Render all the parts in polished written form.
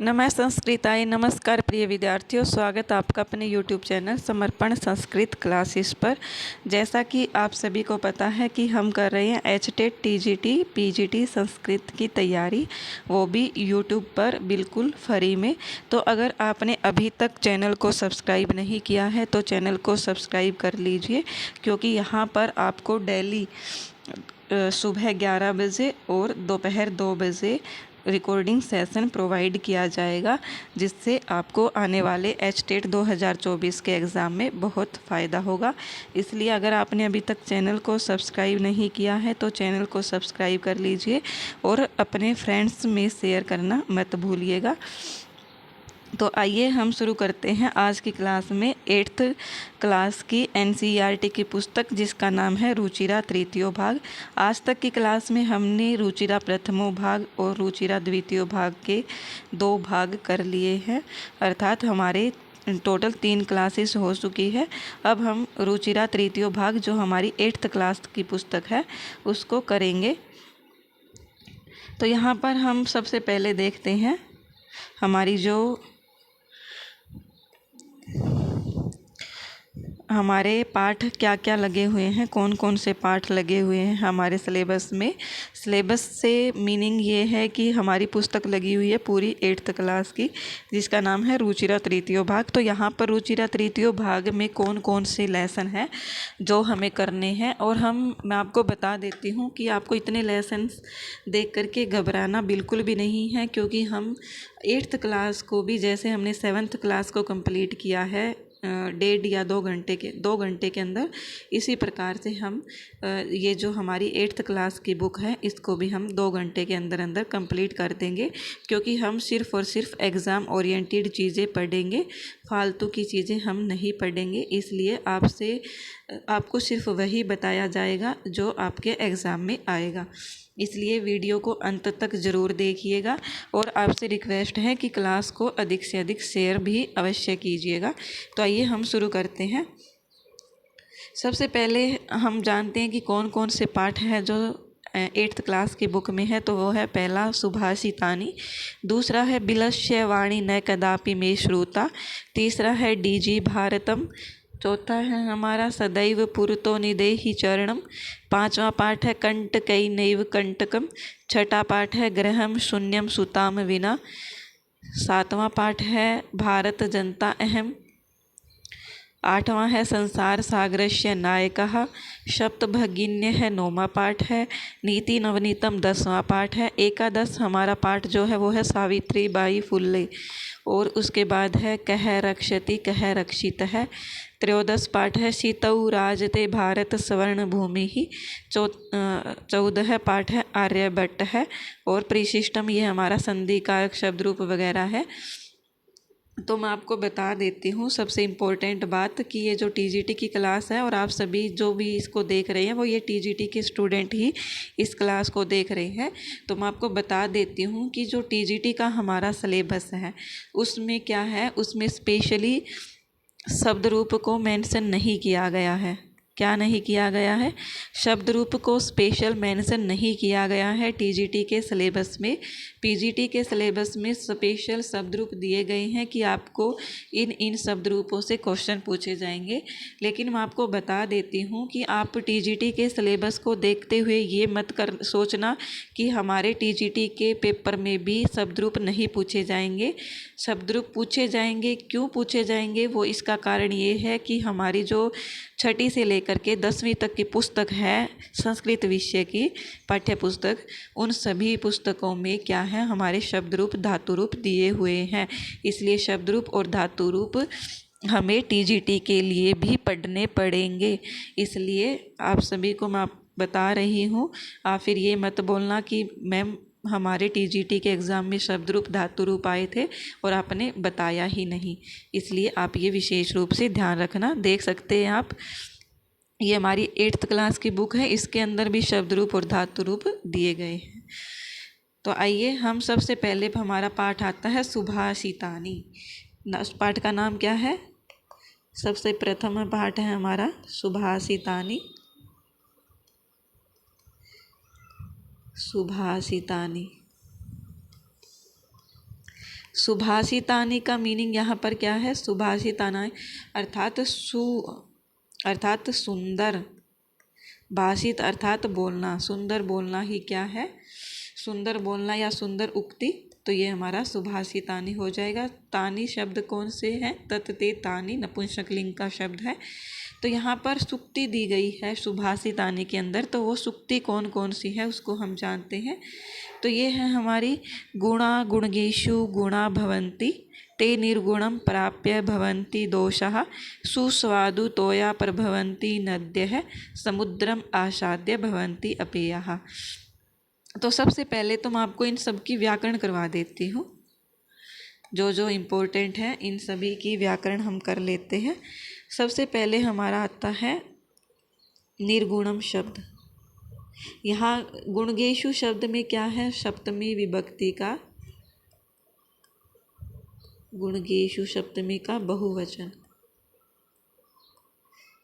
नमः संस्कृताय नमस्कार प्रिय विद्यार्थियों, स्वागत आपका अपने YouTube चैनल समर्पण संस्कृत क्लासेस पर। जैसा कि आप सभी को पता है कि हम कर रहे हैं HTET TGT PGT संस्कृत की तैयारी, वो भी YouTube पर बिल्कुल फ्री में। तो अगर आपने अभी तक चैनल को सब्सक्राइब नहीं किया है तो चैनल को सब्सक्राइब कर लीजिए, क्योंकि यहाँ पर आपको डेली सुबह 11 बजे और दोपहर 2 बजे रिकॉर्डिंग सेशन प्रोवाइड किया जाएगा, जिससे आपको आने वाले HTET 2024 के एग्ज़ाम में बहुत फ़ायदा होगा। इसलिए अगर आपने अभी तक चैनल को सब्सक्राइब नहीं किया है तो चैनल को सब्सक्राइब कर लीजिए और अपने फ्रेंड्स में शेयर करना मत भूलिएगा। तो आइए हम शुरू करते हैं आज की क्लास में 8th क्लास की NCERT की पुस्तक, जिसका नाम है रुचिरा तृतीयो भाग। आज तक की क्लास में हमने रुचिरा प्रथमो भाग और रुचिरा द्वितीयो भाग के 2 भाग कर लिए हैं, अर्थात हमारे टोटल 3 क्लासेस हो चुकी है। अब हम रुचिरा तृतीयो भाग, जो हमारी 8th क्लास की पुस्तक है, उसको करेंगे। तो यहाँ पर हम सबसे पहले देखते हैं हमारी जो हमारे पाठ क्या क्या लगे हुए हैं, कौन कौन से पाठ लगे हुए हैं हमारे सिलेबस में। सिलेबस से मीनिंग ये है कि हमारी पुस्तक लगी हुई है पूरी 8th क्लास की, जिसका नाम है रुचिरा तृतीयो भाग। तो यहाँ पर रुचिरा तृतीयो भाग में कौन कौन से लेसन हैं जो हमें करने हैं, और मैं आपको बता देती हूँ कि आपको इतने लेसन्स देख करके घबराना बिल्कुल भी नहीं है, क्योंकि हम 8th क्लास को भी, जैसे हमने 7th क्लास को कंप्लीट किया है 1.5 या 2 घंटे के अंदर, इसी प्रकार से हम ये जो हमारी 8th क्लास की बुक है, इसको भी हम 2 घंटे के अंदर अंदर कंप्लीट कर देंगे, क्योंकि हम सिर्फ़ और सिर्फ एग्ज़ाम ओरिएंटेड चीज़ें पढ़ेंगे, फालतू की चीज़ें हम नहीं पढ़ेंगे। इसलिए आपको सिर्फ वही बताया जाएगा जो आपके एग्ज़ाम में आएगा। इसलिए वीडियो को अंत तक ज़रूर देखिएगा, और आपसे रिक्वेस्ट है कि क्लास को अधिक से अधिक शेयर भी अवश्य कीजिएगा। तो आइए हम शुरू करते हैं। सबसे पहले हम जानते हैं कि कौन कौन से पाठ हैं जो 8th क्लास की बुक में है। तो वो है पहला सुभाषितानि, दूसरा है बिलस्य वाणी न कदापि मे श्रुता, तीसरा है डीजी भारतम, चौथा है हमारा सदैव पुरतो निदेहि चरणम, पांचवा पाठ है कंटकई नैव कंटकम, छठा पाठ है गृहम शून्यम सुताम विना, सातवां पाठ है भारत जनता अहम, आठवां है संसार सागरस्य नायकः, सप्तभगिन्य है 9वां पाठ है, नीति नवनीतम 10वां पाठ है, एकादश हमारा पाठ जो है वो है सावित्री बाई फुल्ले, और उसके बाद है कह रक्षति कह रक्षित है, त्रयोदश पाठ है सीतौ राजते भारत स्वर्ण भूमि ही, 14 पाठ है आर्यभट्ट है, और परिशिष्टम ये हमारा संधि कारक शब्द रूप वगैरह है। तो मैं आपको बता देती हूँ सबसे इम्पोर्टेंट बात कि ये जो TGT की क्लास है, और आप सभी जो भी इसको देख रहे हैं वो ये TGT के स्टूडेंट ही इस क्लास को देख रहे हैं। तो मैं आपको बता देती हूँ कि जो TGT का हमारा सिलेबस है उसमें क्या है, उसमें स्पेशली शब्द रूप को मेंशन नहीं किया गया है। क्या नहीं किया गया है? शब्द रूप को स्पेशल मेंशन नहीं किया गया है TGT के सिलेबस में। PGT के सिलेबस में स्पेशल शब्द रूप दिए गए हैं कि आपको इन शब्द रूपों से क्वेश्चन पूछे जाएंगे। लेकिन मैं आपको बता देती हूँ कि आप TGT के सिलेबस को देखते हुए ये मत सोचना कि हमारे TGT के पेपर में भी शब्द रूप नहीं पूछे जाएंगे। शब्द रूप पूछे जाएंगे। क्यों पूछे जाएंगे? वो इसका कारण ये है कि हमारी जो 6ठी से लेकर के 10वीं तक की पुस्तक है संस्कृत विषय की पाठ्य पुस्तक, उन सभी पुस्तकों में क्या है, हमारे शब्द रूप धातु रूप दिए हुए हैं। इसलिए शब्द रूप और धातु रूप हमें TGT के लिए भी पढ़ने पड़ेंगे। इसलिए आप सभी को मैं बता रही हूँ, आप फिर ये मत बोलना कि मैम हमारे TGT के एग्ज़ाम में शब्द रूप धातु रूप आए थे और आपने बताया ही नहीं। इसलिए आप ये विशेष रूप से ध्यान रखना। देख सकते हैं आप, ये हमारी 8th क्लास की बुक है, इसके अंदर भी शब्द रूप और धातु रूप दिए गए हैं। तो आइए हम सबसे पहले हमारा पाठ आता है सुभाषितानि। उस पाठ का नाम क्या है? सबसे प्रथम पाठ है हमारा सुभाषितानि। सुभाषितानि सुभाषितानि का मीनिंग यहाँ पर क्या है? सुभाषिताना अर्थात अर्थात सुंदर, भाषित अर्थात बोलना, सुंदर बोलना ही क्या है? सुंदर बोलना या सुंदर उक्ति। तो ये हमारा सुभाषितानि हो जाएगा। तानि शब्द कौन से हैं? तत् ते तानि नपुंसकलिंग का शब्द है। तो यहाँ पर सुक्ति दी गई है सुभाषितानि के अंदर, तो वो सुक्ति कौन कौन सी है उसको हम जानते हैं। तो ये है हमारी गुणा गुणगेषु गुणा भवन्ति ते निर्गुणं प्राप्य भवन्ति दोषः सुस्वादु तोया प्रभवन्ति नद्यः समुद्रम आसाद्य भवन्ति अपेयः। तो सबसे पहले तो मैं आपको इन सब की व्याकरण करवा देती हूँ। जो जो इम्पोर्टेंट है इन सभी की व्याकरण हम कर लेते हैं। सबसे पहले हमारा आता है निर्गुणम शब्द। यहाँ गुणगेषु शब्द में क्या है? सप्तमी विभक्ति का, गुणगेषु सप्तमी का बहुवचन,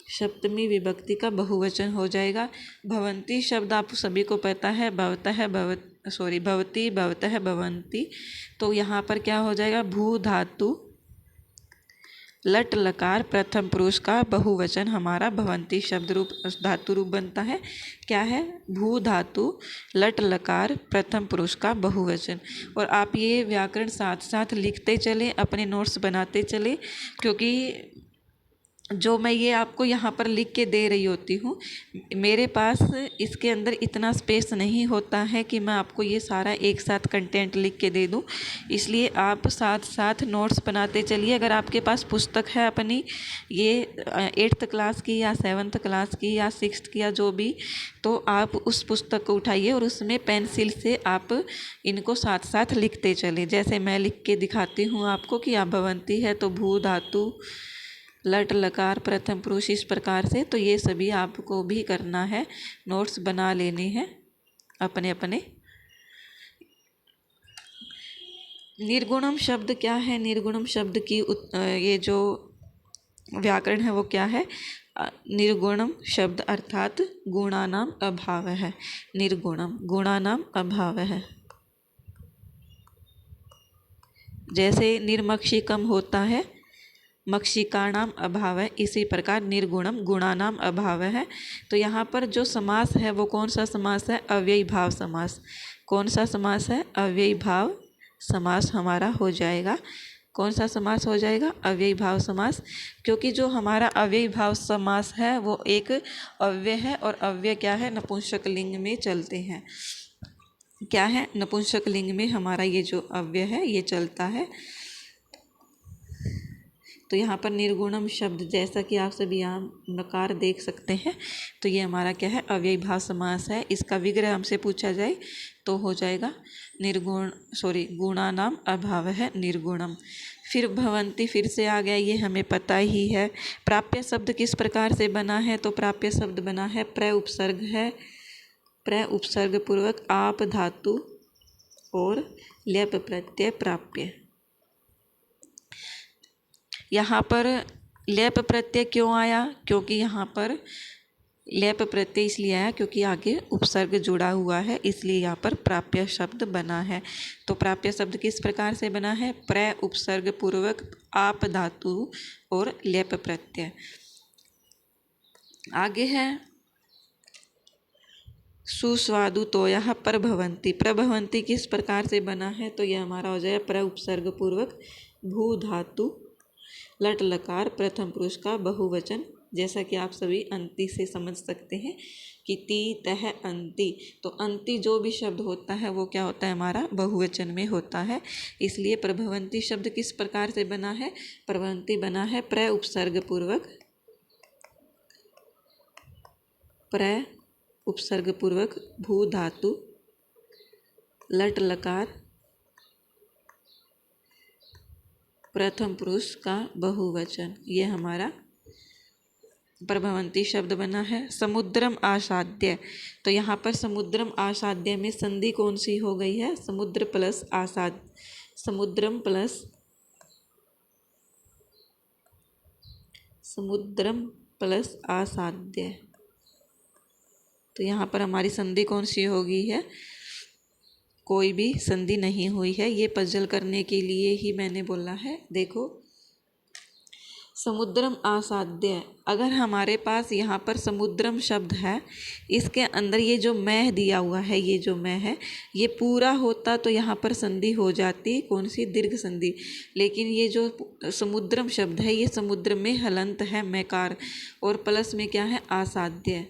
सप्तमी विभक्ति का बहुवचन हो जाएगा। भवंती शब्द आप सभी को पता है, भवतः भवती भवतः भवंती। तो यहाँ पर क्या हो जाएगा? भू धातु लट लकार प्रथम पुरुष का बहुवचन हमारा भवंती शब्द रूप धातु रूप बनता है। क्या है? भू धातु लट लकार प्रथम पुरुष का बहुवचन। और आप ये व्याकरण साथ साथ लिखते चलें, अपने नोट्स बनाते चलें, क्योंकि जो मैं ये आपको यहाँ पर लिख के दे रही होती हूँ, मेरे पास इसके अंदर इतना स्पेस नहीं होता है कि मैं आपको ये सारा एक साथ कंटेंट लिख के दे दूँ। इसलिए आप साथ साथ नोट्स बनाते चलिए। अगर आपके पास पुस्तक है अपनी, ये 8th क्लास की या 7th क्लास की या 6th की या जो भी, तो आप उस पुस्तक को उठाइए और उसमें पेंसिल से आप इनको साथ साथ लिखते चलें। जैसे मैं लिख के दिखाती हूँ आपको कि आप भवंती है तो भू धातु लट लकार प्रथम पुरुष, इस प्रकार से। तो ये सभी आपको भी करना है, नोट्स बना लेने हैं अपने अपने। निर्गुणम शब्द क्या है? निर्गुणम शब्द की ये जो व्याकरण है वो क्या है? निर्गुणम शब्द अर्थात गुणानाम अभाव है। निर्गुणम गुणानाम अभाव है। जैसे निर्मक्षिकम होता है, मक्षिकाणाम अभाव है, इसी प्रकार निर्गुणम गुणानाम अभाव है। तो यहाँ पर जो समास है वो कौन सा समास है? अव्ययी भाव समास। कौन सा समास है? अव्ययी भाव समास हमारा हो जाएगा। कौन सा समास हो जाएगा? अव्ययी भाव समास। क्योंकि जो हमारा अव्ययी भाव समास है वो एक अव्यय है, और अव्यय क्या है? नपुंसक लिंग में चलते हैं। क्या है? नपुंसक लिंग में हमारा ये जो अव्यय है ये चलता है। तो यहाँ पर निर्गुणम शब्द, जैसा कि आप सभी यहाँ नकार देख सकते हैं, तो ये हमारा क्या है? अव्ययी भाव समास है। इसका विग्रह हमसे पूछा जाए तो हो जाएगा गुणानाम अभाव है निर्गुणम। फिर भवंती फिर से आ गया, ये हमें पता ही है। प्राप्य शब्द किस प्रकार से बना है? तो प्राप्य शब्द बना है, प्र उपसर्ग है, प्र उपसर्ग पूर्वक आप धातु और लेप प्रत्यय प्राप्य। यहाँ पर लेप प्रत्यय क्यों आया? क्योंकि यहाँ पर लेप प्रत्यय इसलिए आया क्योंकि आगे उपसर्ग जुड़ा हुआ है, इसलिए यहाँ पर प्राप्य शब्द बना है। तो प्राप्य शब्द किस प्रकार से बना है? प्र उपसर्ग पूर्वक आप धातु और लेप प्रत्यय। आगे है सुस्वादु तोयः प्रभवन्ति। प्रभवन्ति किस प्रकार से बना है? तो यह हमारा हो जाएगा प्र उपसर्ग पूर्वक भू धातु लट लकार प्रथम पुरुष का बहुवचन। जैसा कि आप सभी अंति से समझ सकते हैं कि ती तह अंति, तो अंति जो भी शब्द होता है वो क्या होता है? हमारा बहुवचन में होता है। इसलिए प्रभवंती शब्द किस प्रकार से बना है? प्रभवंती बना है प्र उपसर्ग पूर्वक, प्र उपसर्ग पूर्वक भू धातु लट लकार प्रथम पुरुष का बहुवचन, ये हमारा प्रभवंती शब्द बना है। समुद्रम आसाद्य, तो यहाँ पर समुद्रम आसाद्य में संधि कौन सी हो गई है? समुद्र प्लस आसाद, समुद्रम प्लस आसाद्य। तो यहाँ पर हमारी संधि कौन सी हो गई है? कोई भी संधि नहीं हुई है। ये पजल करने के लिए ही मैंने बोला है। देखो, समुद्रम आसाध्य, अगर हमारे पास यहाँ पर समुद्रम शब्द है, इसके अंदर ये जो मैं दिया हुआ है, ये जो मैं है, ये पूरा होता तो यहाँ पर संधि हो जाती, कौन सी, दीर्घ संधि। लेकिन ये जो समुद्रम शब्द है, ये समुद्र में हलंत है, मैकार, और प्लस में क्या है, आसाध्य।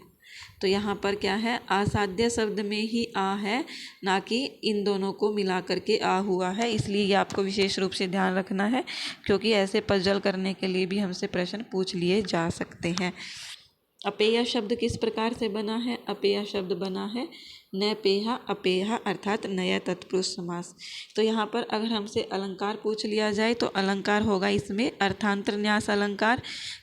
तो यहाँ पर क्या है, आसाध्य शब्द में ही आ है, ना कि इन दोनों को मिला करके आ हुआ है। इसलिए ये आपको विशेष रूप से ध्यान रखना है, क्योंकि ऐसे पजल करने के लिए भी हमसे प्रश्न पूछ लिए जा सकते हैं। अपेय शब्द किस प्रकार से बना है? अपेय शब्द बना है न पेहा अपेहा, अर्थात नया तत्पुरुष समास। तो यहाँ पर अगर हमसे अलंकार पूछ लिया जाए तो अलंकार होगा इसमें अर्थांतर न्यास अलंकार।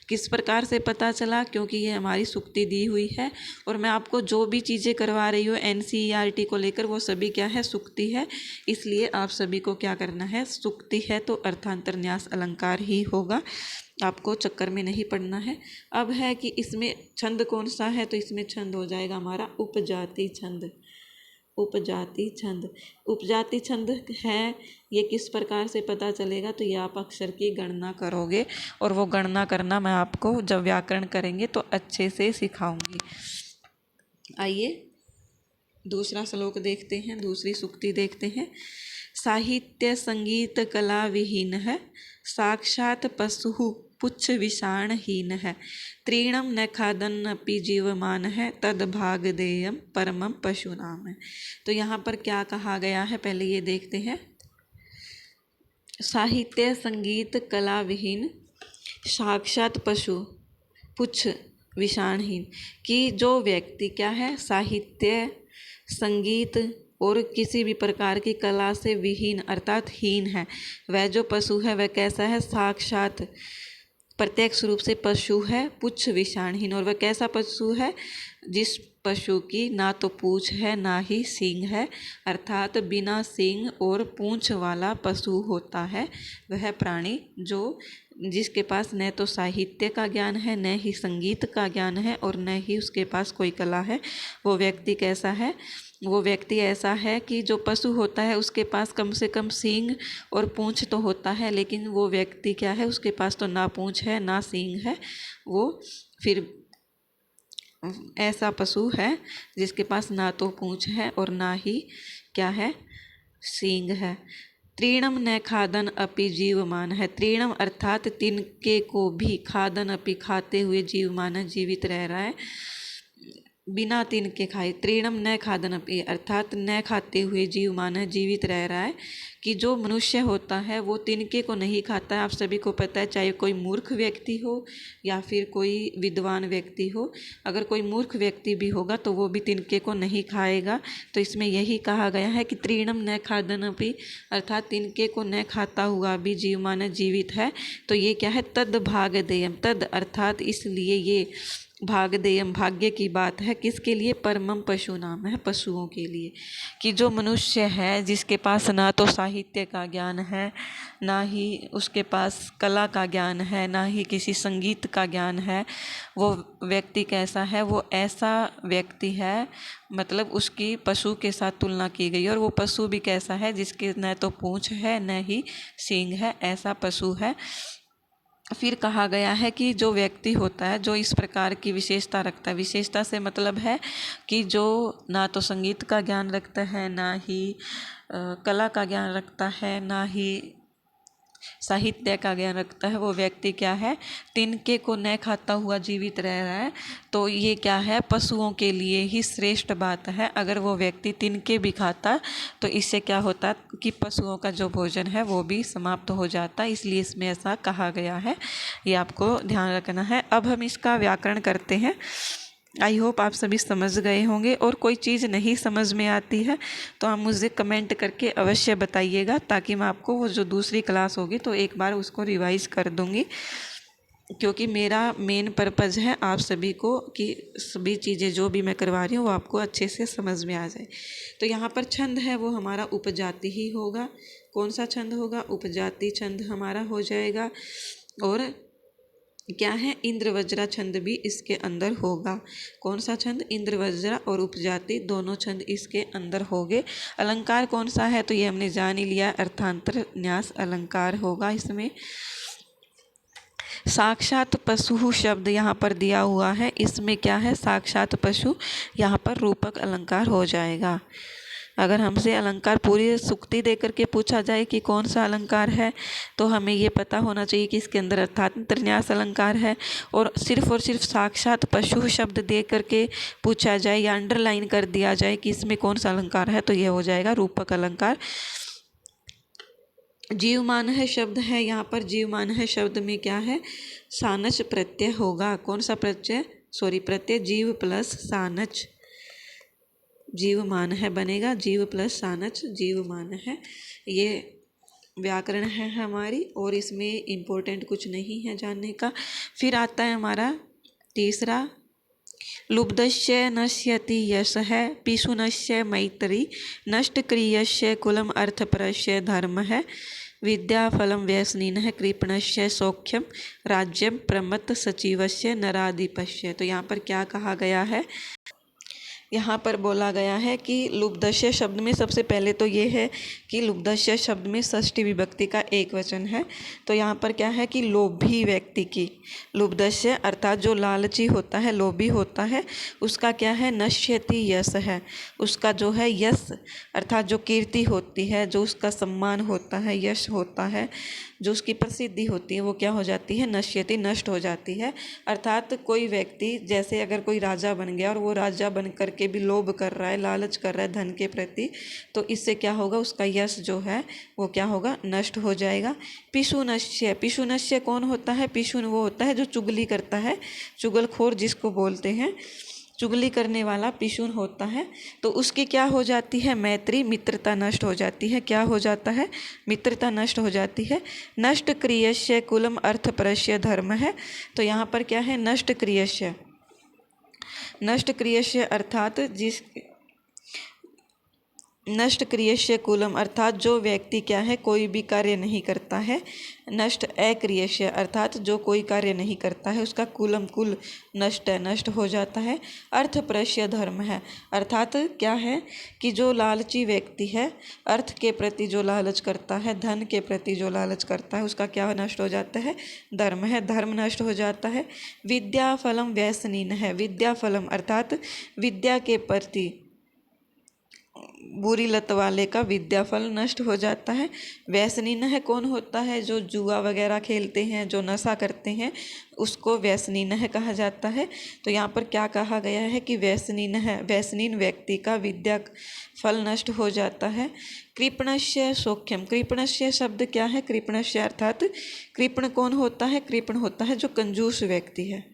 किस प्रकार से पता चला? क्योंकि ये हमारी सुक्ति दी हुई है, और मैं आपको जो भी चीज़ें करवा रही हूँ NCERT को लेकर, वो सभी क्या है, सुक्ति है। इसलिए आप सभी को क्या करना है, सुक्ति है तो अर्थांतर न्यास अलंकार ही होगा, आपको चक्कर में नहीं पड़ना है। अब है कि इसमें छंद कौन सा है, तो इसमें छंद हो जाएगा हमारा उपजाति छंद। उपजाति छंद, उपजाति छंद है, ये किस प्रकार से पता चलेगा? तो ये आप अक्षर की गणना करोगे, और वो गणना करना मैं आपको जब व्याकरण करेंगे तो अच्छे से सिखाऊंगी। आइए दूसरा श्लोक देखते हैं, दूसरी सूक्ति देखते हैं। साहित्य संगीत कला विहीन है, साक्षात पशु पुच्छ विषाणहीन है, तीर्णम न खादन अपि जीवमान है, तद भाग देयम परमम पशु नाम है। तो यहाँ पर क्या कहा गया है, पहले ये देखते हैं। साहित्य संगीत कला विहीन, साक्षात पशु पुच्छ विषाणहीन, कि जो व्यक्ति क्या है, साहित्य संगीत और किसी भी प्रकार की कला से विहीन अर्थात हीन है, वह जो पशु है वह कैसा है, साक्षात प्रत्यक्ष रूप से पशु है, पुच्छ विषाणहीन। और वह कैसा पशु है, जिस पशु की ना तो पूँछ है ना ही सींग है, अर्थात बिना सींग और पूँछ वाला पशु होता है वह प्राणी, जो जिसके पास न तो साहित्य का ज्ञान है, न ही संगीत का ज्ञान है, और न ही उसके पास कोई कला है। वो व्यक्ति कैसा है, वो व्यक्ति ऐसा है कि जो पशु होता है उसके पास कम से कम सींग और पूँछ तो होता है, लेकिन वो व्यक्ति क्या है, उसके पास तो ना पूँछ है ना सींग है, वो फिर ऐसा पशु है जिसके पास ना तो पूँछ है और ना ही क्या है, सींग है। तीर्णम न खादन अपि जीवमान है, तीर्णम अर्थात तिनके को भी, खादन अपि खाते हुए, जीवमान जीवित रह रहा है, बिना तिनके खाए। तीर्णम न खादन अपि अर्थात न खाते हुए जीवमान जीवित रह रहा है, कि जो मनुष्य होता है वो तिनके को नहीं खाता है। आप सभी को पता है, चाहे कोई मूर्ख व्यक्ति हो या फिर कोई विद्वान व्यक्ति हो, अगर कोई मूर्ख व्यक्ति भी होगा तो वो भी तिनके को नहीं खाएगा। तो इसमें यही कहा गया है कि तीर्णम न खादन अपि अर्थात तिनके को न खाता हुआ भी जीवमान जीवित है। तो ये क्या है, तद भाग देयम, तद अर्थात इसलिए, ये भाग देयम भाग्य की बात है, किसके लिए, परमम पशु नाम है, पशुओं के लिए। कि जो मनुष्य है जिसके पास ना तो साहित्य का ज्ञान है, ना ही उसके पास कला का ज्ञान है, ना ही किसी संगीत का ज्ञान है, वो व्यक्ति कैसा है, वो ऐसा व्यक्ति है, मतलब उसकी पशु के साथ तुलना की गई। और वो पशु भी कैसा है, जिसके न तो पूँछ है न ही सींग है, ऐसा पशु है। फिर कहा गया है कि जो व्यक्ति होता है जो इस प्रकार की विशेषता रखता है, विशेषता से मतलब है कि जो ना तो संगीत का ज्ञान रखता है, ना ही कला का ज्ञान रखता है, ना ही साहित्य का ज्ञान रखता है, वो व्यक्ति क्या है, तिनके को न खाता हुआ जीवित रह रहा है। तो ये क्या है, पशुओं के लिए ही श्रेष्ठ बात है। अगर वो व्यक्ति तिनके भी खाता तो इससे क्या होता कि पशुओं का जो भोजन है वो भी समाप्त हो जाता, इसलिए इसमें ऐसा कहा गया है, ये आपको ध्यान रखना है। अब हम इसका व्याकरण करते हैं। आई होप आप सभी समझ गए होंगे, और कोई चीज़ नहीं समझ में आती है तो आप मुझे कमेंट करके अवश्य बताइएगा, ताकि मैं आपको वो जो दूसरी क्लास होगी तो एक बार उसको रिवाइज़ कर दूँगी, क्योंकि मेरा मेन पर्पज़ है आप सभी को कि सभी चीज़ें जो भी मैं करवा रही हूँ वो आपको अच्छे से समझ में आ जाए। तो यहाँ पर छंद है वो हमारा उपजाति ही होगा। कौन सा छंद होगा, उपजाति छंद हमारा हो जाएगा। और क्या है, इंद्र वज्रा छंद भी इसके अंदर होगा। कौन सा छंद, इंद्र वज्रा और उपजाति दोनों छंद इसके अंदर होंगे। अलंकार कौन सा है, तो ये हमने जान ही लिया, अर्थांतर न्यास अलंकार होगा इसमें। साक्षात पशु शब्द यहाँ पर दिया हुआ है, इसमें क्या है, साक्षात पशु, यहाँ पर रूपक अलंकार हो जाएगा। अगर हमसे अलंकार पूरी सुक्ति दे करके पूछा जाए कि कौन सा अलंकार है, तो हमें ये पता होना चाहिए कि इसके अंदर अर्थांतर न्यास अलंकार है। और सिर्फ साक्षात पशु शब्द दे करके पूछा जाए या अंडरलाइन कर दिया जाए कि इसमें कौन सा अलंकार है, तो ये हो जाएगा रूपक अलंकार। जीवमान है शब्द है, यहाँ पर जीवमान है शब्द में क्या है, सानच प्रत्यय होगा। कौन सा प्रत्यय, जीव प्लस सानच, जीवमान है बनेगा, जीव प्लस सानच जीवमान है। ये व्याकरण है हमारी, और इसमें इम्पोर्टेंट कुछ नहीं है जानने का। फिर आता है हमारा तीसरा, लुब्धस्य नश्यति यश है, पिशुनस्य मैत्री, नष्ट क्रियस्य कुलम अर्थपरस्य धर्म है, विद्या फलम व्यसनीन है, कृपणस्य सौख्यम, राज्यम प्रमत्त सचिवस्य नराधिपस्य। तो यहाँ पर क्या कहा गया है, यहाँ पर बोला गया है कि लुब्धस्य शब्द में सबसे पहले तो ये है कि लुब्धस्य शब्द में षष्ठी विभक्ति का एक वचन है। तो यहाँ पर क्या है कि लोभी व्यक्ति की, लुब्धस्य अर्थात जो लालची होता है, लोभी होता है, उसका क्या है, नश्यति यश है, उसका जो है यश अर्थात जो कीर्ति होती है, जो उसका सम्मान होता है, यश होता है, जो उसकी प्रसिद्धि होती है, वो क्या हो जाती है, नश्यति नष्ट हो जाती है। अर्थात कोई व्यक्ति, जैसे अगर कोई राजा बन गया और वो राजा बन करके भी लोभ कर रहा है, लालच कर रहा है धन के प्रति, तो इससे क्या होगा, उसका यश जो है वो क्या होगा, नष्ट हो जाएगा। पिशुनश्य, पिशुनश्य कौन होता है, पिशुन वो होता है जो चुगली करता है, चुगलखोर जिसको बोलते हैं, चुगली करने वाला पिशुन होता है। तो उसकी क्या हो जाती है, मैत्री, मित्रता नष्ट हो जाती है। क्या हो जाता है, मित्रता नष्ट हो जाती है। नष्ट क्रियस्य कुलम अर्थपरस्य धर्म है। तो यहाँ पर क्या है, नष्ट क्रियस्य, नष्ट क्रियस्य अर्थात नष्ट क्रियस्य कुलम अर्थात जो व्यक्ति क्या है, कोई भी कार्य नहीं करता है। नष्ट अक्रियस्य अर्थात जो कोई कार्य नहीं करता है, उसका कुलम कुल नष्ट है, नष्ट हो जाता है। अर्थप्रश्य धर्म है अर्थात क्या है कि जो लालची व्यक्ति है, अर्थ के प्रति जो लालच करता है, धन के प्रति जो लालच करता है, उसका क्या नष्ट हो जाता है, धर्म है, धर्म नष्ट हो जाता है। विद्या फलम व्यसनीन है, विद्या फलम अर्थात विद्या के प्रति बुरी लत वाले का विद्याफल नष्ट हो जाता है। व्यसनीन है कौन होता है, जो जुआ वगैरह खेलते हैं, जो नशा करते हैं, उसको व्यसनीन है कहा जाता है। तो यहाँ पर क्या कहा गया है कि व्यसनीन है, व्यसनीन व्यक्ति का विद्या फल नष्ट हो जाता है। कृपणस्य सौख्यम, कृपणस्य शब्द क्या है, कृपणस्य अर्थात कृपण कौन होता है, कृपण होता है जो कंजूस व्यक्ति है।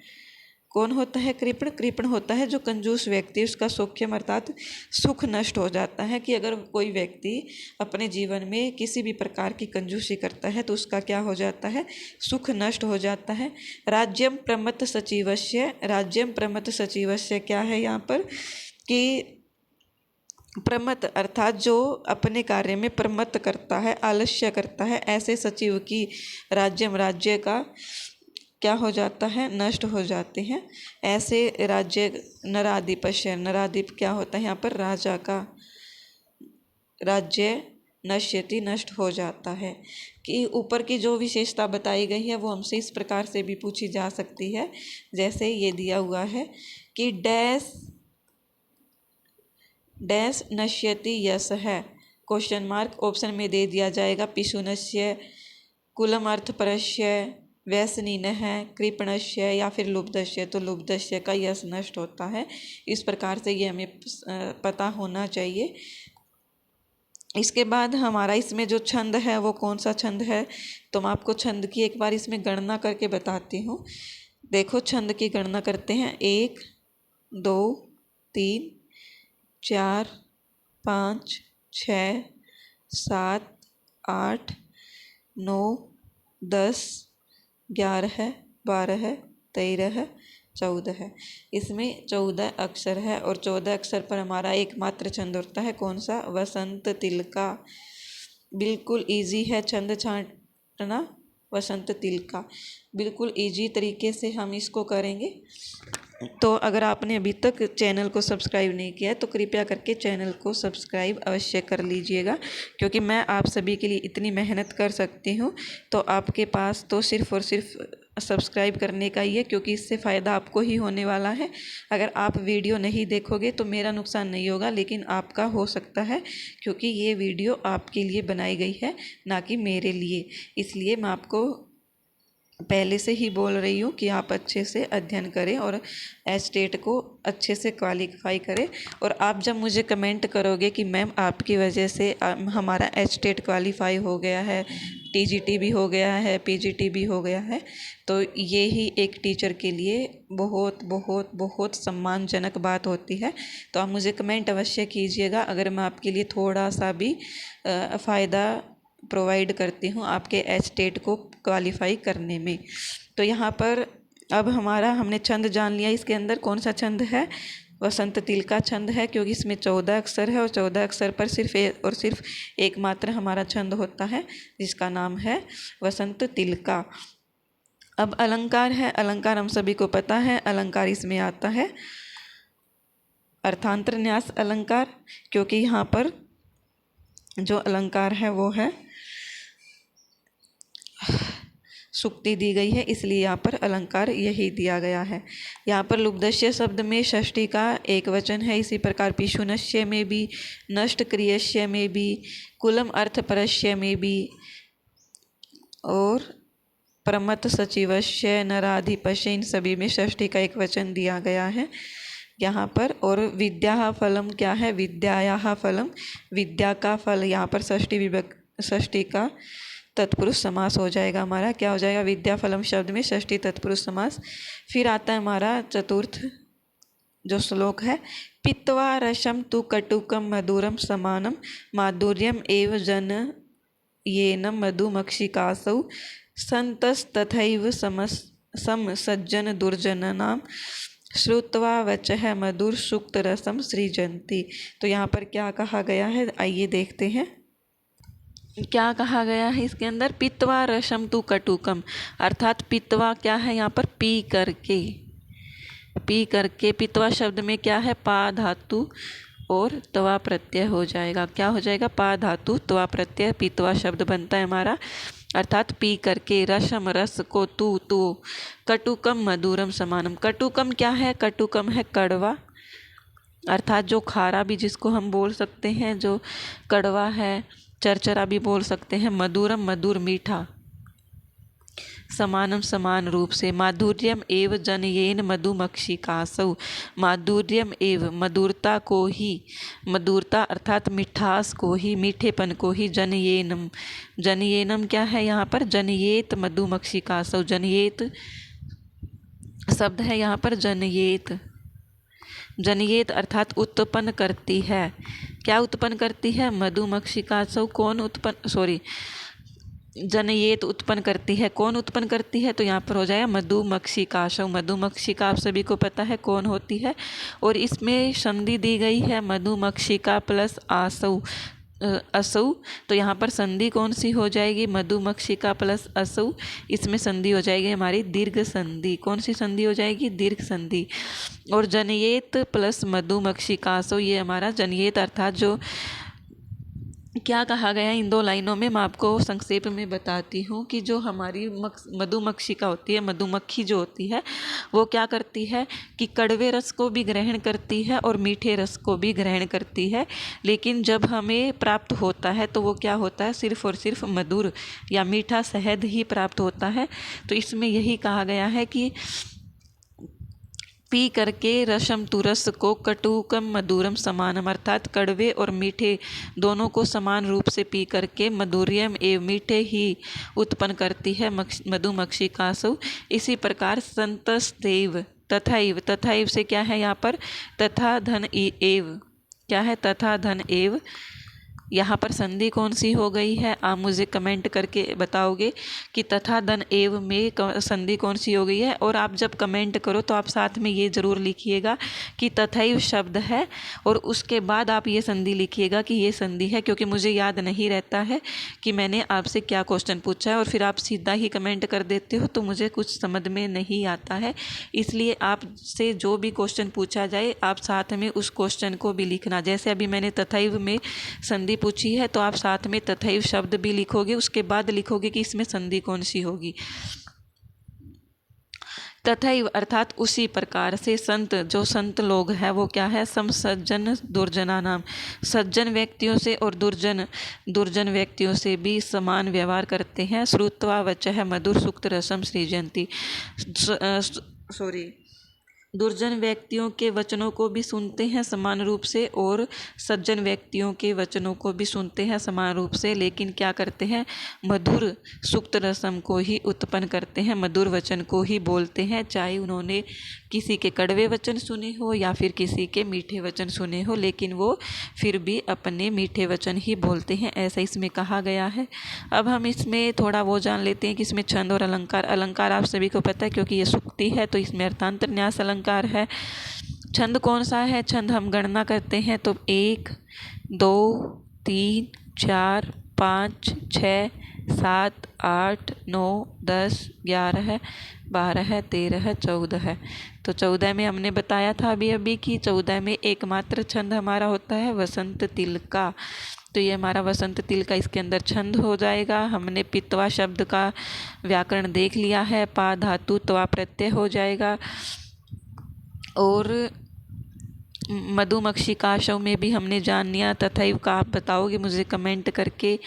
कौन होता है कृपण, कृपण होता है जो कंजूस व्यक्ति, उसका सौख्यम अर्थात सुख नष्ट हो जाता है। कि अगर कोई व्यक्ति अपने जीवन में किसी भी प्रकार की कंजूसी करता है तो उसका क्या हो जाता है, सुख नष्ट हो जाता है। राज्यम प्रमत्त सचिवस्य, राज्यम प्रमत्त सचिवस्य क्या है यहाँ पर कि प्रमत्त अर्थात जो अपने कार्य में प्रमत्त करता है, आलस्य करता है, ऐसे सचिव की राज्यम राज्य का क्या हो जाता है, नष्ट हो जाते हैं। ऐसे राज्य नराधिपस्य, नराधिप क्या होता है यहाँ पर, राजा का राज्य नश्यति नष्ट हो जाता है। कि ऊपर की जो विशेषता बताई गई है वो हमसे इस प्रकार से भी पूछी जा सकती है। जैसे ये दिया हुआ है कि डैश डैश नश्यति यश है, क्वेश्चन मार्क ऑप्शन में दे दिया जाएगा। पिशुनस्य, कुलम अर्थपरस्य, व्यसनीन है, कृपणस्य या फिर लुब्धस्य। तो लुब्धस्य का यश नष्ट होता है। इस प्रकार से ये हमें पता होना चाहिए। इसके बाद हमारा इसमें जो छंद है वो कौन सा छंद है, तो मैं आपको छंद की एक बार इसमें गणना करके बताती हूँ। देखो छंद की गणना करते हैं, 1 2 3 4 5 6 7 8 9 10 11 12 13 14। इसमें 14 अक्षर है और 14 अक्षर पर हमारा एकमात्र छंद होता है कौन सा, वसंत तिलका। बिल्कुल इजी है छंद छांटना। वसंत तिलका। बिल्कुल इजी तरीके से हम इसको करेंगे। तो अगर आपने अभी तक चैनल को सब्सक्राइब नहीं किया है तो कृपया करके चैनल को सब्सक्राइब अवश्य कर लीजिएगा, क्योंकि मैं आप सभी के लिए इतनी मेहनत कर सकती हूँ तो आपके पास तो सिर्फ़ और सिर्फ सब्सक्राइब करने का ही है, क्योंकि इससे फ़ायदा आपको ही होने वाला है। अगर आप वीडियो नहीं देखोगे तो मेरा नुकसान नहीं होगा, लेकिन आपका हो सकता है, क्योंकि ये वीडियो आपके लिए बनाई गई है, ना कि मेरे लिए। इसलिए मैं आपको पहले से ही बोल रही हूँ कि आप अच्छे से अध्ययन करें और एस्टेट को अच्छे से क्वालिफाई करें। और आप जब मुझे कमेंट करोगे कि मैम आपकी वजह से हमारा एस्टेट क्वालिफाई हो गया है, टीजीटी भी हो गया है, पीजीटी भी हो गया है, तो ये ही एक टीचर के लिए बहुत बहुत बहुत सम्मानजनक बात होती है। तो आप मुझे कमेंट अवश्य कीजिएगा अगर मैं आपके लिए थोड़ा सा भी फ़ायदा प्रोवाइड करती हूँ आपके एस्टेट को क्वालिफाई करने में। तो यहाँ पर अब हमने छंद जान लिया। इसके अंदर कौन सा छंद है? वसंत तिलका छंद है, क्योंकि इसमें 14 अक्षर है और 14 अक्षर पर सिर्फ एकमात्र हमारा छंद होता है, जिसका नाम है वसंत तिलका। अब अलंकार है। अलंकार हम सभी को पता है, अलंकार इसमें आता है अर्थांतर न्यास अलंकार, क्योंकि यहाँ पर जो अलंकार है वो है सुक्ति दी गई है, इसलिए यहाँ पर अलंकार यही दिया गया है। यहाँ पर लुब्धस्य शब्द में षष्ठी का एक वचन है। इसी प्रकार पिशुनस्य में भी, नष्ट क्रियस्य में भी, कुलम अर्थ परस्य में भी और प्रमत सचिवस्य नराधिपस्य, इन सभी में षष्ठी का एक वचन दिया गया है यहाँ पर। और विद्या फलम क्या है? विद्यायाः फलम, विद्या का फल। यहाँ पर षष्ठी का तत्पुरुष समास हो जाएगा हमारा। क्या हो जाएगा? विद्या फलम शब्द में षष्ठी तत्पुरुष समास। फिर आता है हमारा चतुर्थ जो श्लोक है, पित्वा रसम तु कटुकम मधुरम समानम माधुर्यम एव जन येनम मधुमक्षिकासौ संतस्तथैव सम सज्जन दुर्जननाम श्रुत्वा वचः मधुर सुक्त रसम सृजन्ति। तो यहाँ पर क्या कहा गया है, आइए देखते हैं क्या कहा गया है इसके अंदर। पित्वा रसम तु कटुकम, अर्थात पित्वा क्या है यहाँ पर? पी करके। पी करके, पित्वा शब्द में क्या है? पा धातु और तवा प्रत्यय हो जाएगा। क्या हो जाएगा? पा धातु तवा प्रत्यय, पित्वा शब्द बनता है हमारा। अर्थात पी करके, रसम रस को, तू कटुकम मधुरम समानम। कटुकम क्या है? कटुकम है कड़वा, अर्थात जो खारा भी जिसको हम बोल सकते हैं, जो कड़वा है, चरचरा भी बोल सकते हैं। मधुरम मधुर मीठा, समानम समान रूप से। माधुर्यम एव जनयेन मधुमक्षिकासौ, माधुर्यम एव मधुरता को ही, मधुरता अर्थात मिठास को ही, मीठेपन को ही, जनयेनम, जनयेनम क्या है यहाँ पर? जनयेत मधुमक्षिकासौ। जनयेत शब्द है यहाँ पर जनयेत। जनयेत अर्थात उत्पन्न करती है। क्या उत्पन्न करती है? मधुमक्षिकासौ। कौन उत्पन्न, जनयेत उत्पन्न करती है। कौन उत्पन्न करती है? तो यहाँ पर हो जाएगा मधुमक्षिकासौ। मधुमक्षिका आप सभी को पता है कौन होती है, और इसमें संधि दी गई है मधुमक्षिका प्लस आसौ, असौ। तो यहाँ पर संधि कौन सी हो जाएगी? मधुमक्षिका प्लस असौ, इसमें संधि हो जाएगी हमारी दीर्घ संधि। कौन सी संधि हो जाएगी? दीर्घ संधि। और जनयेत प्लस मधुमक्षिकासौ, ये हमारा जनयेत अर्थात जो क्या कहा गया इन दो लाइनों में, मैं आपको संक्षेप में बताती हूँ कि जो हमारी मधुमक्षिका होती है, मधुमक्खी जो होती है, वो क्या करती है कि कड़वे रस को भी ग्रहण करती है और मीठे रस को भी ग्रहण करती है। लेकिन जब हमें प्राप्त होता है तो वो क्या होता है? सिर्फ और सिर्फ मधुर या मीठा शहद ही प्राप्त होता है। तो इसमें यही कहा गया है कि पी करके रसम तुरस को कटुकम मधुरम समानम, अर्थात कड़वे और मीठे दोनों को समान रूप से पी करके मधुर्यम एवं मीठे ही उत्पन्न करती है मधुमक्षिकासु। इसी प्रकार संतस्तेव तथैव, तथैव से क्या है यहाँ पर? तथा धन एव, क्या है? तथा धन एव यहाँ पर संधि कौन सी हो गई है, आप मुझे कमेंट करके बताओगे कि तथा दन एव में संधि कौन सी हो गई है। और आप जब कमेंट करो तो आप साथ में ये ज़रूर लिखिएगा कि तथैव शब्द है और उसके बाद आप ये संधि लिखिएगा कि ये संधि है, क्योंकि मुझे याद नहीं रहता है कि मैंने आपसे क्या क्वेश्चन पूछा है और फिर आप सीधा ही कमेंट कर देते हो तो मुझे कुछ समझ में नहीं आता है। इसलिए आपसे जो भी क्वेश्चन पूछा जाए आप साथ में उस क्वेश्चन को भी लिखना। जैसे अभी मैंने तथैव में संधि पूछी है तो आप साथ में तथैव शब्द भी लिखोगे, उसके बाद लिखोगे कि इसमें संधि कौन सी होगी। तथैव अर्थात उसी प्रकार से संत, जो संत लोग हैं वो क्या है, सम सज्जन दुर्जना नाम, सज्जन व्यक्तियों से और दुर्जन व्यक्तियों से भी समान व्यवहार करते हैं। श्रुत्वा वचः मधुर सुक्त रसम सृजन्ति, दुर्जन व्यक्तियों के वचनों को भी सुनते हैं समान रूप से और सज्जन व्यक्तियों के वचनों को भी सुनते हैं समान रूप से, लेकिन क्या करते हैं, मधुर सुक्त रसम को ही उत्पन्न करते हैं, मधुर वचन को ही बोलते हैं, चाहे उन्होंने किसी के कड़वे वचन सुने हो या फिर किसी के मीठे वचन सुने हो, लेकिन वो फिर भी अपने मीठे वचन ही बोलते हैं, ऐसा इसमें कहा गया है। अब हम इसमें थोड़ा वो जान लेते हैं कि इसमें छंद और अलंकार। अलंकार आप सभी को पता है क्योंकि ये सूक्ति है तो इसमें अर्थांतर न्यास अलंकार है। छंद कौन सा है, छंद हम गणना करते हैं तो 1 2 3 4 5 6 7 8 9 10 11 12 13 14 है। तो 14 में हमने बताया था अभी कि 14 में एकमात्र छंद हमारा होता है वसंत तिल का। तो ये हमारा वसंत तिल का इसके अंदर छंद हो जाएगा। हमने पित्वा शब्द का व्याकरण देख लिया है, पा धातु त्वा प्रत्यय हो जाएगा। और मधुमक्षिकाशव में भी हमने जान लिया। तथैव का आप बताओगे मुझे कमेंट करके।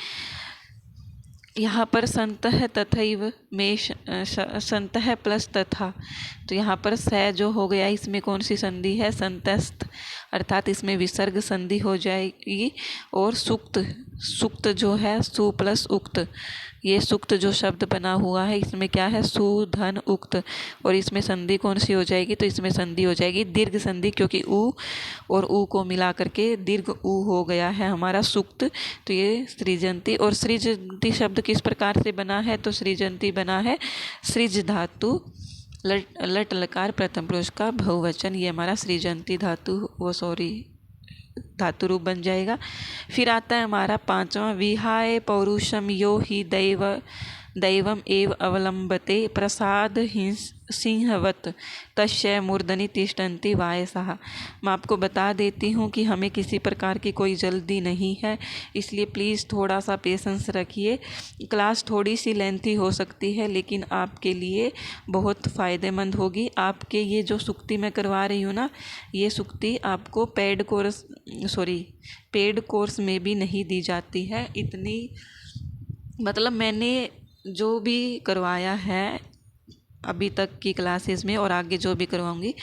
यहाँ पर संत है तथैव में संत है प्लस तथा, तो यहाँ पर स जो हो गया इसमें कौन सी संधि है, संतस्त, अर्थात इसमें विसर्ग संधि हो जाएगी। और सुक्त जो है सु प्लस उक्त, ये सुक्त जो शब्द बना हुआ है इसमें क्या है, सुधन उक्त, और इसमें संधि कौन सी हो जाएगी, तो इसमें संधि हो जाएगी दीर्घ संधि, क्योंकि उ और उ को मिला करके दीर्घ उ हो गया है हमारा सुक्त। तो ये सृजंती। और सृजंती शब्द किस प्रकार से बना है, तो सृजंती बना है सृज धातु लट लकार प्रथम पुरुष का बहुवचन, ये हमारा सृजंती धातु रूप बन जाएगा। फिर आता है हमारा 5वां, विहाय पौरुषम यो ही दैवम एव अवलंबते प्रसाद सिंहवत तस्य मूर्धनि तिष्ठन्ति वायसः। मैं आपको बता देती हूँ कि हमें किसी प्रकार की कोई जल्दी नहीं है, इसलिए प्लीज़ थोड़ा सा पेशेंस रखिए। क्लास थोड़ी सी लेंथी हो सकती है लेकिन आपके लिए बहुत फ़ायदेमंद होगी। आपके ये जो सूक्ति मैं करवा रही हूँ ना, ये सूक्ति आपको पेड कोर्स में भी नहीं दी जाती है। इतनी मतलब मैंने जो भी करवाया है अभी तक की क्लासेस में और आगे जो भी करवाऊंगी,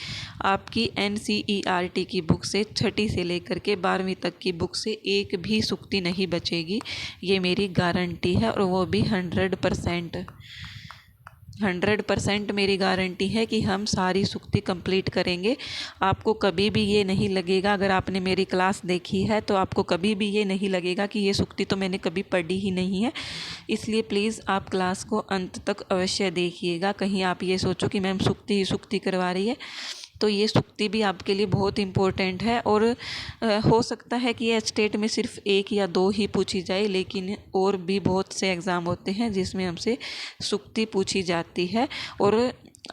आपकी NCERT की बुक से 6ठी से लेकर के 12वीं तक की बुक से एक भी सूक्ति नहीं बचेगी, ये मेरी गारंटी है। और वो भी 100% मेरी गारंटी है कि हम सारी सूक्ति कंप्लीट करेंगे। आपको कभी भी ये नहीं लगेगा, अगर आपने मेरी क्लास देखी है तो आपको कभी भी ये नहीं लगेगा कि ये सूक्ति तो मैंने कभी पढ़ी ही नहीं है। इसलिए प्लीज़ आप क्लास को अंत तक अवश्य देखिएगा। कहीं आप ये सोचो कि मैम सूक्ति ही सूक्ति करवा रही है, तो ये सूक्ति भी आपके लिए बहुत इम्पोर्टेंट है। और हो सकता है कि ये स्टेट में सिर्फ 1 या 2 ही पूछी जाए, लेकिन और भी बहुत से एग्ज़ाम होते हैं जिसमें हमसे सूक्ति पूछी जाती है। और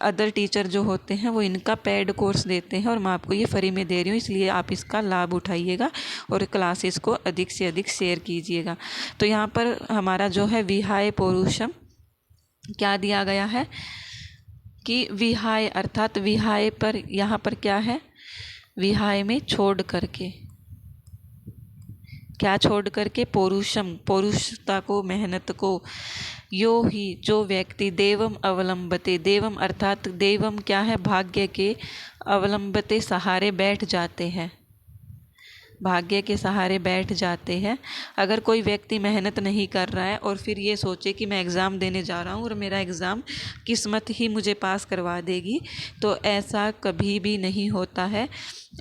अदर टीचर जो होते हैं वो इनका पेड कोर्स देते हैं और मैं आपको ये फ्री में दे रही हूँ, इसलिए आप इसका लाभ उठाइएगा और क्लासेस को अधिक से अधिक शेयर कीजिएगा। तो यहाँ पर हमारा जो है विहाय पौरुषम क्या दिया गया है कि विहाय अर्थात विहाय पर यहाँ पर क्या है, विहाय में छोड़ करके, क्या छोड़ करके, पौरुषम, पौरुषता को, मेहनत को, यो ही जो व्यक्ति देवम अवलंबते, देवम अर्थात देवम क्या है, भाग्य के, अवलंबते सहारे बैठ जाते हैं, भाग्य के सहारे बैठ जाते हैं। अगर कोई व्यक्ति मेहनत नहीं कर रहा है और फिर ये सोचे कि मैं एग्ज़ाम देने जा रहा हूँ और मेरा एग्ज़ाम किस्मत ही मुझे पास करवा देगी, तो ऐसा कभी भी नहीं होता है।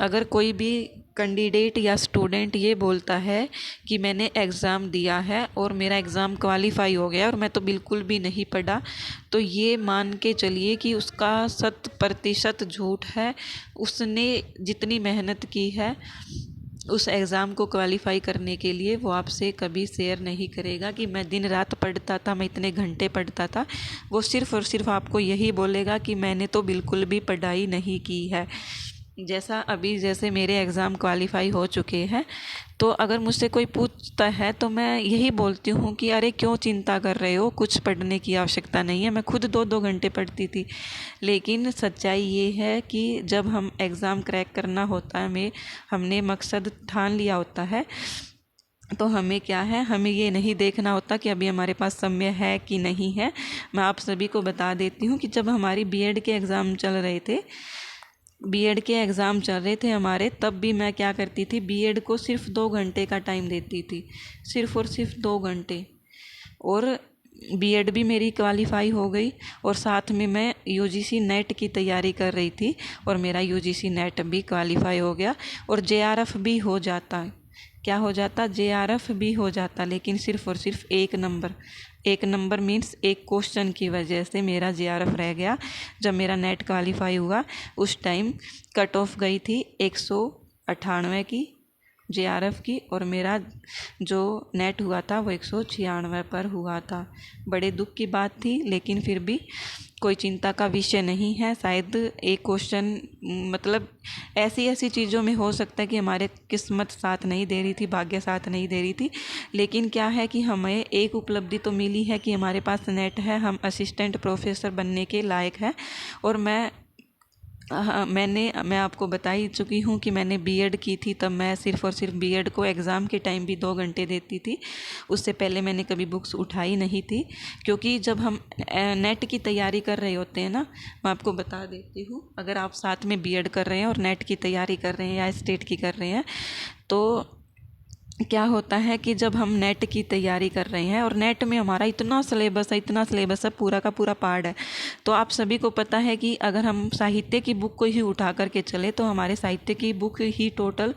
अगर कोई भी कैंडिडेट या स्टूडेंट ये बोलता है कि मैंने एग्ज़ाम दिया है और मेरा एग्ज़ाम क्वालिफाई हो गया और मैं तो बिल्कुल भी नहीं पढ़ा, तो ये मान के चलिए कि उसका 100% झूठ है। उसने जितनी मेहनत की है उस एग्ज़ाम को क्वालिफाई करने के लिए, वो आपसे कभी शेयर नहीं करेगा कि मैं दिन रात पढ़ता था, मैं इतने घंटे पढ़ता था। वो सिर्फ़ और सिर्फ आपको यही बोलेगा कि मैंने तो बिल्कुल भी पढ़ाई नहीं की है। जैसे मेरे एग्ज़ाम क्वालिफाई हो चुके हैं, तो अगर मुझसे कोई पूछता है तो मैं यही बोलती हूँ कि अरे क्यों चिंता कर रहे हो, कुछ पढ़ने की आवश्यकता नहीं है। मैं खुद 2-2 घंटे पढ़ती थी। लेकिन सच्चाई ये है कि जब हम एग्ज़ाम क्रैक करना होता है, हमने मकसद ठान लिया होता है, तो हमें क्या है, हमें ये नहीं देखना होता कि अभी हमारे पास समय है कि नहीं है। मैं आप सभी को बता देती हूँ कि जब हमारी बीएड के एग्ज़ाम चल रहे थे, हमारे, तब भी मैं क्या करती थी, बीएड को सिर्फ 2 घंटे का टाइम देती थी, सिर्फ और सिर्फ 2 घंटे। और बीएड भी मेरी क्वालिफाई हो गई और साथ में मैं यूजीसी नेट की तैयारी कर रही थी और मेरा यूजीसी नेट भी क्वालिफाई हो गया और जेआरएफ भी हो जाता। क्या हो जाता? जेआरएफ भी हो जाता, लेकिन सिर्फ और सिर्फ 1 नंबर मीन्स एक क्वेश्चन की वजह से मेरा जेआरएफ रह गया। जब मेरा नेट क्वालिफाई हुआ उस टाइम कट ऑफ गई थी 198 की जेआरएफ की, और मेरा जो नेट हुआ था वो 196 पर हुआ था। बड़े दुख की बात थी, लेकिन फिर भी कोई चिंता का विषय नहीं है। शायद एक क्वेश्चन, मतलब ऐसी चीज़ों में हो सकता है कि हमारे किस्मत साथ नहीं दे रही थी, भाग्य साथ नहीं दे रही थी, लेकिन क्या है कि हमें एक उपलब्धि तो मिली है कि हमारे पास नेट है, हम असिस्टेंट प्रोफेसर बनने के लायक हैं। और मैं आपको बता ही चुकी हूँ कि मैंने बीएड की थी, तब मैं सिर्फ और सिर्फ बीएड को एग्ज़ाम के टाइम भी 2 घंटे देती थी। उससे पहले मैंने कभी बुक्स उठाई नहीं थी, क्योंकि जब हम नेट की तैयारी कर रहे होते हैं ना, मैं आपको बता देती हूँ, अगर आप साथ में बीएड कर रहे हैं और नेट की तैयारी कर रहे हैं या स्टेट की कर रहे हैं, तो क्या होता है कि जब हम नेट की तैयारी कर रहे हैं और नेट में हमारा इतना सिलेबस है, पूरा का पूरा पार्ट है, तो आप सभी को पता है कि अगर हम साहित्य की बुक को ही उठा करके चले तो हमारे साहित्य की बुक ही टोटल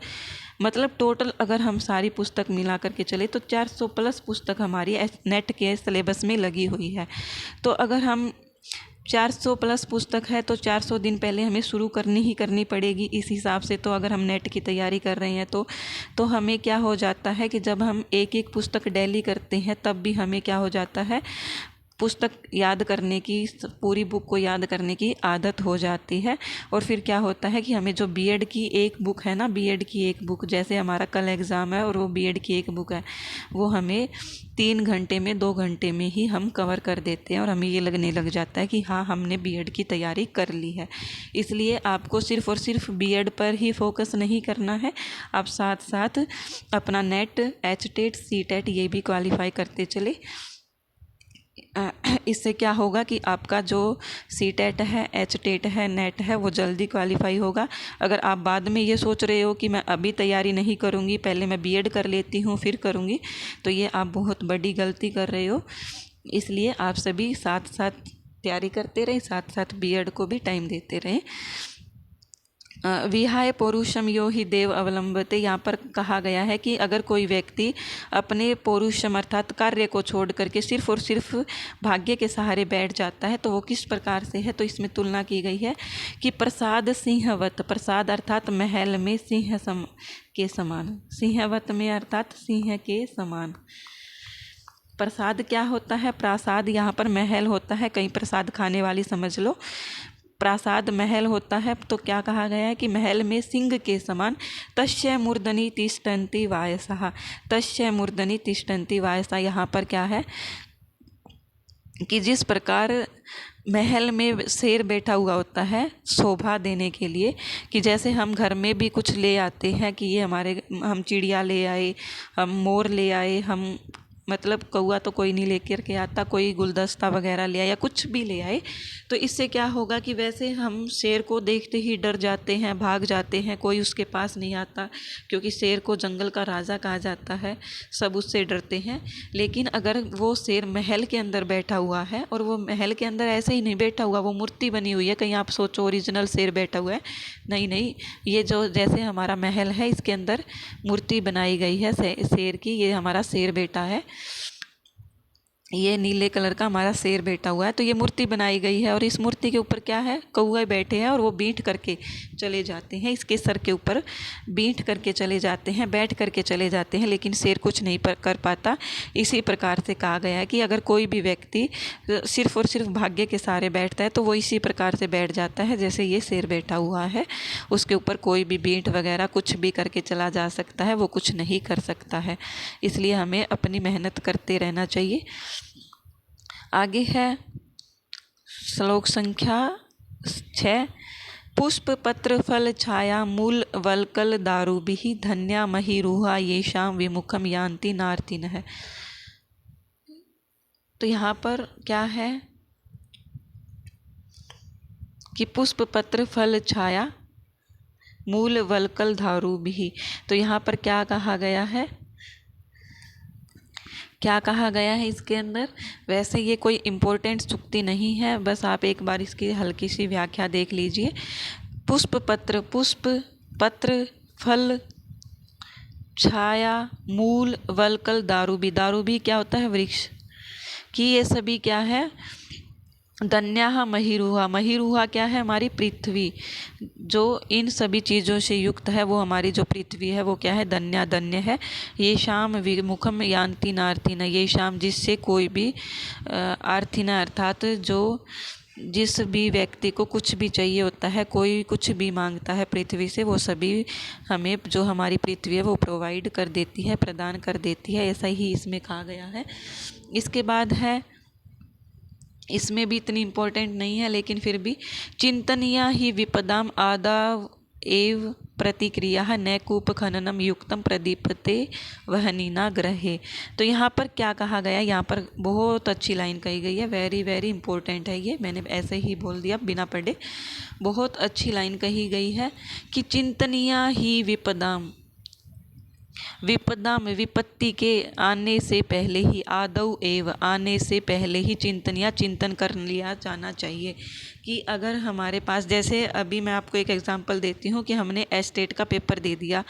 अगर हम सारी पुस्तक मिला करके चले तो 400 प्लस पुस्तक हमारी नेट के सिलेबस में लगी हुई है। तो अगर हम 400 प्लस पुस्तक है तो 400 दिन पहले हमें शुरू करनी पड़ेगी इस हिसाब से। तो अगर हम नेट की तैयारी कर रहे हैं तो हमें क्या हो जाता है कि जब हम एक पुस्तक डेली करते हैं, तब भी हमें क्या हो जाता है, पुस्तक याद करने की, पूरी बुक को याद करने की आदत हो जाती है। और फिर क्या होता है कि हमें जो बीएड की एक बुक है ना, बीएड की एक बुक, जैसे हमारा कल एग्ज़ाम है और वो बीएड की एक बुक है, वो हमें 3 घंटे में, 2 घंटे में ही हम कवर कर देते हैं और हमें ये लगने लग जाता है कि हाँ, हमने बीएड की तैयारी कर ली है। इसलिए आपको सिर्फ और सिर्फ बीएड पर ही फोकस नहीं करना है, आप साथ साथ अपना नेट, एचटेट, सीटेट ये भी क्वालिफाई करते चले। इससे क्या होगा कि आपका जो सीटेट है, एचटेट है, नेट है, वो जल्दी क्वालिफाई होगा। अगर आप बाद में ये सोच रहे हो कि मैं अभी तैयारी नहीं करूँगी, पहले मैं बीएड कर लेती हूँ फिर करूँगी, तो ये आप बहुत बड़ी गलती कर रहे हो। इसलिए आप सभी साथ साथ तैयारी करते रहें, साथ साथ बीएड को भी टाइम देते रहें। विहाय पौरुषम यो ही देव अवलंबते, यहाँ पर कहा गया है कि अगर कोई व्यक्ति अपने पौरुषम अर्थात कार्य को छोड़ करके सिर्फ और सिर्फ भाग्य के सहारे बैठ जाता है तो वो किस प्रकार से है। तो इसमें तुलना की गई है कि प्रसाद सिंहवत, प्रसाद अर्थात महल में सिंह के समान, सिंहवत में अर्थात सिंह के समान। प्रसाद क्या होता है? प्रसाद यहाँ पर महल होता है, कहीं प्रसाद खाने वाली समझ लो, प्रासाद महल होता है। तो क्या कहा गया है कि महल में सिंह के समान, तस्य मूर्धनि तिष्ठन्ति वायसः, तस्य मूर्धनि तिष्ठन्ति वायसः। यहाँ पर क्या है कि जिस प्रकार महल में शेर बैठा हुआ होता है शोभा देने के लिए, कि जैसे हम घर में भी कुछ ले आते हैं कि ये हम चिड़िया ले आए, हम मोर ले आए, हम मतलब कौआ तो कोई नहीं लेकर के आता, कोई गुलदस्ता वगैरह ले आए या कुछ भी ले आए, तो इससे क्या होगा कि वैसे हम शेर को देखते ही डर जाते हैं, भाग जाते हैं, कोई उसके पास नहीं आता, क्योंकि शेर को जंगल का राजा कहा जाता है, सब उससे डरते हैं। लेकिन अगर वो शेर महल के अंदर बैठा हुआ है, और वो महल के अंदर ऐसे ही नहीं बैठा हुआ, वो मूर्ति बनी हुई है, कहीं आप सोचो ओरिजिनल शेर बैठा हुआ है, नहीं नहीं, ये जो जैसे हमारा महल है इसके अंदर मूर्ति बनाई गई है शेर की, ये हमारा शेर बेटा है, ये नीले कलर का हमारा शेर बैठा हुआ है, तो ये मूर्ति बनाई गई है, और इस मूर्ति के ऊपर क्या है, कौवे बैठे हैं, और वो बींट करके चले जाते हैं, इसके सर के ऊपर बींट करके चले जाते हैं, बैठ करके चले जाते हैं, लेकिन शेर कुछ नहीं कर पाता। इसी प्रकार से कहा गया है कि अगर कोई भी व्यक्ति सिर्फ और सिर्फ भाग्य के सहारे बैठता है तो वो इसी प्रकार से बैठ जाता है जैसे ये शेर बैठा हुआ है, उसके ऊपर कोई भी बींट वगैरह कुछ भी करके चला जा सकता है, वो कुछ नहीं कर सकता है। इसलिए हमें अपनी मेहनत करते रहना चाहिए। आगे है श्लोक संख्या 6। पुष्प पत्र फल छाया मूल वल्कल दारुभिः धन्या महीरुहा येषां विमुखम यान्ति नार्तिनः। तो यहाँ पर क्या है कि पुष्प पत्र फल छाया मूल वल्कल दारुभिः, तो यहाँ पर क्या कहा गया है, क्या कहा गया है इसके अंदर। वैसे ये कोई इम्पोर्टेंट सूक्ति नहीं है, बस आप एक बार इसकी हल्की सी व्याख्या देख लीजिए। पुष्प पत्र फल छाया मूल वल्कल दारुभिः, दारुभिः क्या होता है, वृक्ष, कि ये सभी क्या है, धन्या महीरुहा, महीरुहा क्या है, हमारी पृथ्वी, जो इन सभी चीज़ों से युक्त है, वो हमारी जो पृथ्वी है वो क्या है, धन्या धन्य है। ये शाम विमुखम यान्ति नार्तिन, ये शाम जिससे कोई भी आर्थिना अर्थात जो जिस भी व्यक्ति को कुछ भी चाहिए होता है, कोई कुछ भी मांगता है पृथ्वी से, वो सभी हमें जो हमारी पृथ्वी है वो प्रोवाइड कर देती है, प्रदान कर देती है, ऐसा ही इसमें कहा गया है। इसके बाद है, इसमें भी इतनी इम्पोर्टेंट नहीं है लेकिन फिर भी, चिंतनीया ही विपदाम आदाव एव प्रतिक्रिया न कूप खननम युक्तम प्रदीपते वहनीना ग्रहे। तो यहाँ पर क्या कहा गया, यहाँ पर बहुत अच्छी लाइन कही गई है, वेरी वेरी इंपॉर्टेंट है ये, मैंने ऐसे ही बोल दिया बिना पढ़े, बहुत अच्छी लाइन कही गई है कि चिंतनीया ही विपदाम, विपदा में विपत्ति के आने से पहले ही, आदौ एव आने से पहले ही चिंतन कर लिया जाना चाहिए। कि अगर हमारे पास, जैसे अभी मैं आपको एक एग्जांपल देती हूँ कि हमने एस्टेट का पेपर दे दिया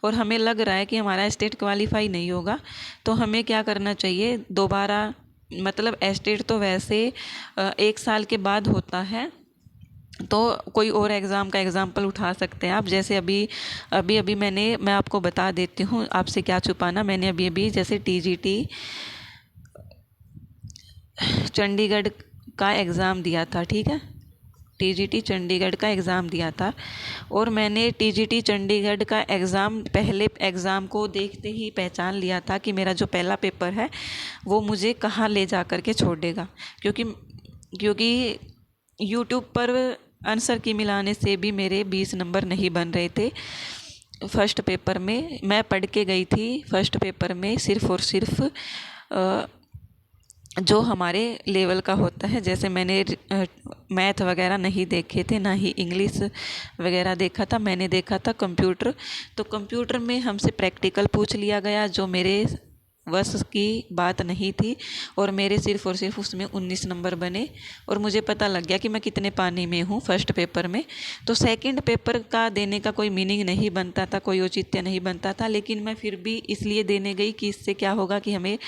और हमें लग रहा है कि हमारा एस्टेट क्वालिफाई नहीं होगा, तो हमें क्या करना चाहिए, दोबारा, मतलब एस्टेट तो वैसे 1 साल के बाद होता है, तो कोई और एग्ज़ाम का एग्ज़ाम्पल उठा सकते हैं आप। जैसे अभी मैं आपको बता देती हूँ, आपसे क्या छुपाना, मैंने अभी जैसे टीजीटी चंडीगढ़ का एग्ज़ाम दिया था, ठीक है, टीजीटी चंडीगढ़ का एग्ज़ाम दिया था, और मैंने टीजीटी चंडीगढ़ का एग्ज़ाम, पहले एग्ज़ाम को देखते ही पहचान लिया था कि मेरा जो पहला पेपर है वो मुझे कहाँ ले जा कर के छोड़ देगा, क्योंकि यूट्यूब पर आंसर की मिलाने से भी मेरे 20 नंबर नहीं बन रहे थे। फर्स्ट पेपर में मैं पढ़ के गई थी, फर्स्ट पेपर में सिर्फ़ और सिर्फ जो हमारे लेवल का होता है, जैसे मैंने मैथ वगैरह नहीं देखे थे, ना ही इंग्लिश वगैरह देखा था, मैंने देखा था कंप्यूटर। तो कंप्यूटर में हमसे प्रैक्टिकल पूछ लिया गया जो मेरे बस की बात नहीं थी, और मेरे सिर्फ़ और सिर्फ उसमें 19 नंबर बने, और मुझे पता लग गया कि मैं कितने पानी में हूँ फर्स्ट पेपर में। तो सेकंड पेपर का देने का कोई मीनिंग नहीं बनता था, कोई औचित्य नहीं बनता था, लेकिन मैं फिर भी इसलिए देने गई कि इससे क्या होगा कि हमें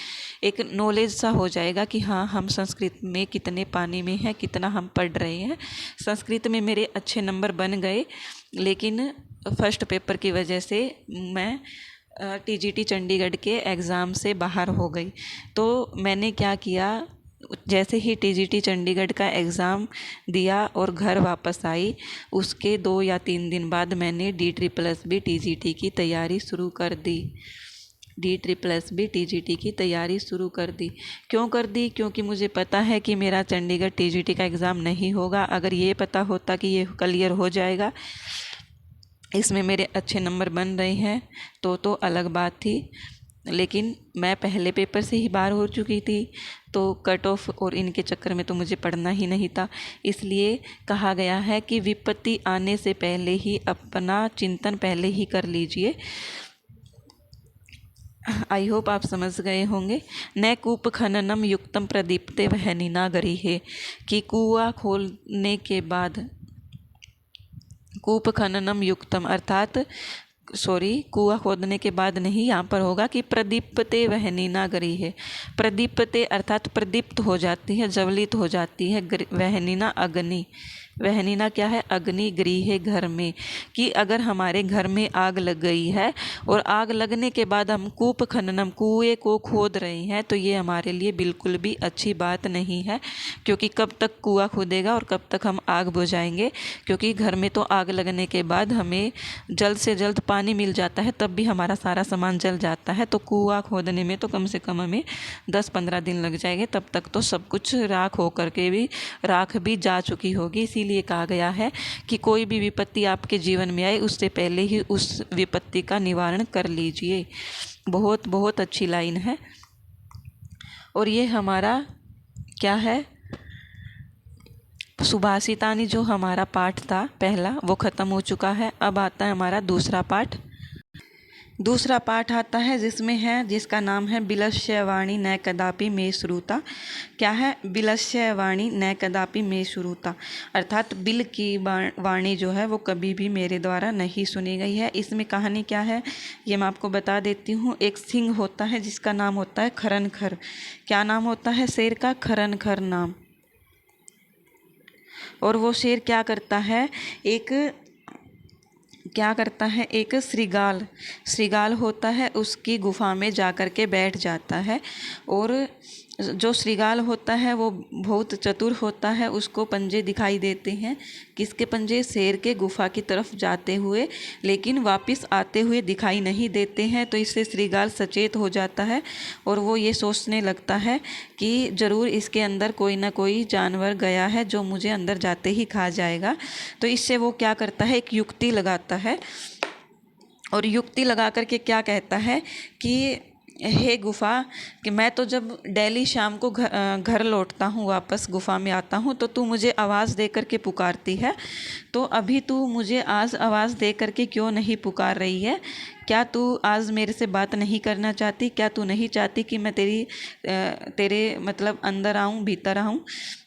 एक नॉलेज सा हो जाएगा कि हाँ, हम संस्कृत में कितने पानी में हैं, कितना हम पढ़ रहे हैं। संस्कृत में मेरे अच्छे नंबर बन गए, लेकिन फर्स्ट पेपर की वजह से मैं टीजीटी चंडीगढ़ के एग्ज़ाम से बाहर हो गई। तो मैंने क्या किया, जैसे ही टीजीटी चंडीगढ़ का एग्ज़ाम दिया और घर वापस आई, उसके 2 या 3 दिन बाद मैंने DSSB टीजीटी की तैयारी शुरू कर दी। DSSB टीजीटी की तैयारी शुरू कर दी। क्यों कर दी? क्योंकि मुझे पता है कि मेरा चंडीगढ़ टीजीटी का एग्ज़ाम नहीं होगा। अगर ये पता होता कि ये क्लियर हो जाएगा, इसमें मेरे अच्छे नंबर बन रहे हैं, तो अलग बात थी। लेकिन मैं पहले पेपर से ही बाहर हो चुकी थी, तो कट ऑफ और इनके चक्कर में तो मुझे पढ़ना ही नहीं था। इसलिए कहा गया है कि विपत्ति आने से पहले ही अपना चिंतन पहले ही कर लीजिए। आई होप आप समझ गए होंगे। न कूप खननम युक्तम प्रदीप्ते वहनिना गरिहे, कि कुआं खोलने के बाद कूप खननम युक्तम अर्थात कुआं खोदने के बाद नहीं, यहाँ पर होगा कि प्रदीप्ते वहनीना गरिहे। प्रदीप्ते अर्थात प्रदीप्त हो जाती है, ज्वलित हो जाती है। वहनीना अग्नि, वहनीना क्या है? अग्नि। गृह घर में, कि अगर हमारे घर में आग लग गई है और आग लगने के बाद हम कूप खननम कुएं को खोद रहे हैं, तो ये हमारे लिए बिल्कुल भी अच्छी बात नहीं है। क्योंकि कब तक कुआं खोदेगा और कब तक हम आग बुझाएंगे? क्योंकि घर में तो आग लगने के बाद हमें जल्द से जल्द पानी मिल जाता है, तब भी हमारा सारा सामान जल जाता है। तो कुआं खोदने में तो कम से कम हमें 10-15 दिन लग जाएंगे, तब तक तो सब कुछ राख होकर के भी राख भी जा चुकी होगी। इसीलिए कहा गया है कि कोई भी विपत्ति आपके जीवन में आए, उससे पहले ही उस विपत्ति का निवारण कर लीजिए। बहुत बहुत अच्छी लाइन है। और ये हमारा क्या है, सुभाषितानी जो हमारा पाठ था पहला, वो ख़त्म हो चुका है। अब आता है हमारा दूसरा पाठ। दूसरा पाठ आता है जिसका नाम है बिलस्य वाणी न कदापि मे श्रुता। क्या है? बिलस्य वाणी न कदापि मे श्रुता, अर्थात बिल की वाणी जो है वो कभी भी मेरे द्वारा नहीं सुनी गई है। इसमें कहानी क्या है ये मैं आपको बता देती हूँ। एक सिंह होता है जिसका नाम होता है खरनखर। क्या नाम होता है शेर का? खरनखर नाम। और वो शेर क्या करता है, एक श्रृगाल होता है, उसकी गुफा में जा कर के बैठ जाता है। और जो श्रृगाल होता है वो बहुत चतुर होता है, उसको पंजे दिखाई देते हैं। किसके पंजे? शेर के गुफा की तरफ जाते हुए, लेकिन वापस आते हुए दिखाई नहीं देते हैं। तो इससे श्रृगाल सचेत हो जाता है और वो ये सोचने लगता है कि ज़रूर इसके अंदर कोई ना कोई जानवर गया है जो मुझे अंदर जाते ही खा जाएगा। तो इससे वो क्या करता है, एक युक्ति लगाता है। और युक्ति लगा करके क्या कहता है कि हे गुफा, कि मैं तो जब डेली शाम को घर लौटता हूँ, वापस गुफा में आता हूँ, तो तू मुझे आवाज़ दे करके पुकारती है। तो अभी तू मुझे आज आवाज़ दे करके क्यों नहीं पुकार रही है? क्या तू आज मेरे से बात नहीं करना चाहती? क्या तू नहीं चाहती कि मैं तेरे मतलब अंदर आऊँ, भीतर आऊँ?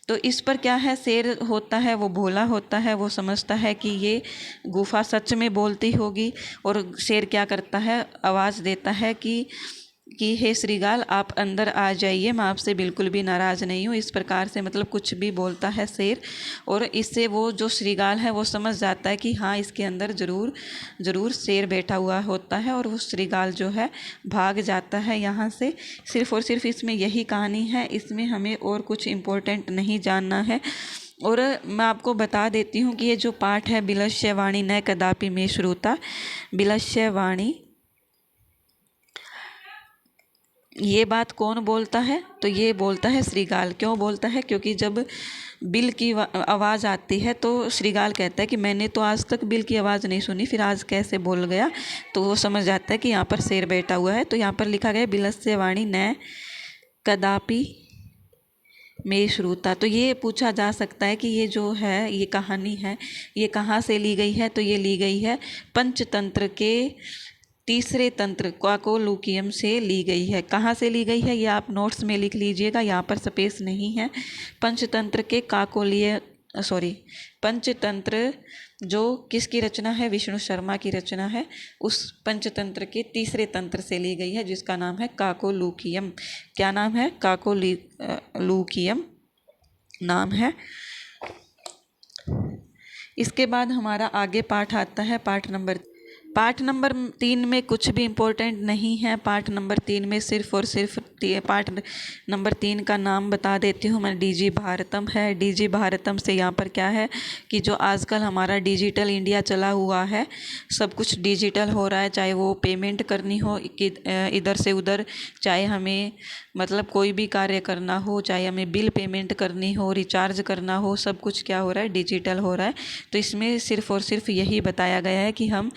तो इस पर क्या है, शेर होता है वो भोला होता है, वो समझता है कि ये गुफा सच में बोलती होगी। और शेर क्या करता है, आवाज़ देता है कि हे श्रृगाल, आप अंदर आ जाइए, मैं आपसे बिल्कुल भी नाराज़ नहीं हूँ। इस प्रकार से मतलब कुछ भी बोलता है शेर। और इससे वो जो श्रृगाल है वो समझ जाता है कि हाँ, इसके अंदर ज़रूर शेर बैठा हुआ होता है। और वो श्रृगाल जो है भाग जाता है यहाँ से। सिर्फ़ और सिर्फ इसमें यही कहानी है, इसमें हमें और कुछ इम्पोर्टेंट नहीं जानना है। और मैं आपको बता देती हूँ कि ये जो पाठ है बिलस्य वाणी न कदापि मे श्रुता, बिलस्य वाणी, ये बात कौन बोलता है? तो ये बोलता है श्रृगाल। क्यों बोलता है? क्योंकि जब बिल की आवाज़ आती है तो श्रृगाल कहता है कि मैंने तो आज तक बिल की आवाज़ नहीं सुनी, फिर आज कैसे बोल गया? तो वो समझ जाता है कि यहाँ पर शेर बैठा हुआ है। तो यहाँ पर लिखा गया बिलस्य वाणी न कदापि मे श्रुता। तो ये पूछा जा सकता है कि ये जो है, ये कहानी है, ये कहाँ से ली गई है? तो ये ली गई है पंचतंत्र के तीसरे तंत्र काकोलूकियम से ली गई है। कहाँ से ली गई है ये आप नोट्स में लिख लीजिएगा, यहाँ पर स्पेस नहीं है। पंचतंत्र के पंचतंत्र जो किसकी रचना है? विष्णु शर्मा की रचना है। उस पंचतंत्र के तीसरे तंत्र से ली गई है जिसका नाम है काकोलूकियम। क्या नाम है? काकोलूकियम नाम है। इसके बाद हमारा आगे पाठ आता है, पाठ नंबर 3 में कुछ भी इम्पोर्टेंट नहीं है। पाठ नंबर 3 में सिर्फ और सिर्फ पाठ नंबर 3 का नाम बता देती हूँ मैं, डीजी भारतम है। डीजी भारतम से यहाँ पर क्या है कि जो आजकल हमारा डिजिटल इंडिया चला हुआ है, सब कुछ डिजिटल हो रहा है। चाहे वो पेमेंट करनी हो इधर से उधर, चाहे हमें मतलब कोई भी कार्य करना हो, चाहे हमें बिल पेमेंट करनी हो, रिचार्ज करना हो, सब कुछ क्या हो रहा है? डिजिटल हो रहा है। तो इसमें सिर्फ और सिर्फ यही बताया गया है कि हम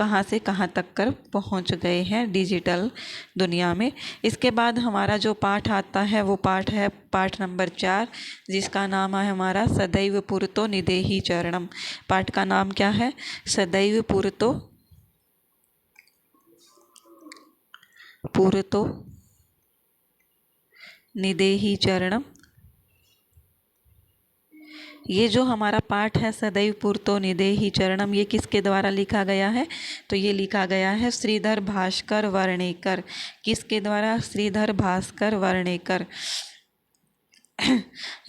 कहाँ से कहाँ तक कर पहुँच गए हैं डिजिटल दुनिया में। इसके बाद हमारा जो पाठ आता है वो पाठ है पाठ नंबर 4, जिसका नाम है हमारा सदैव पुरतो निदेहि चरणम। पाठ का नाम क्या है? सदैव पुरतो निदेहि चरणम। ये जो हमारा पाठ है सदैव पुरतो निदेहि चरणम, ये किसके द्वारा लिखा गया है? तो ये लिखा गया है श्रीधर भास्कर वर्णेकर। किसके द्वारा? श्रीधर भास्कर वर्णेकर।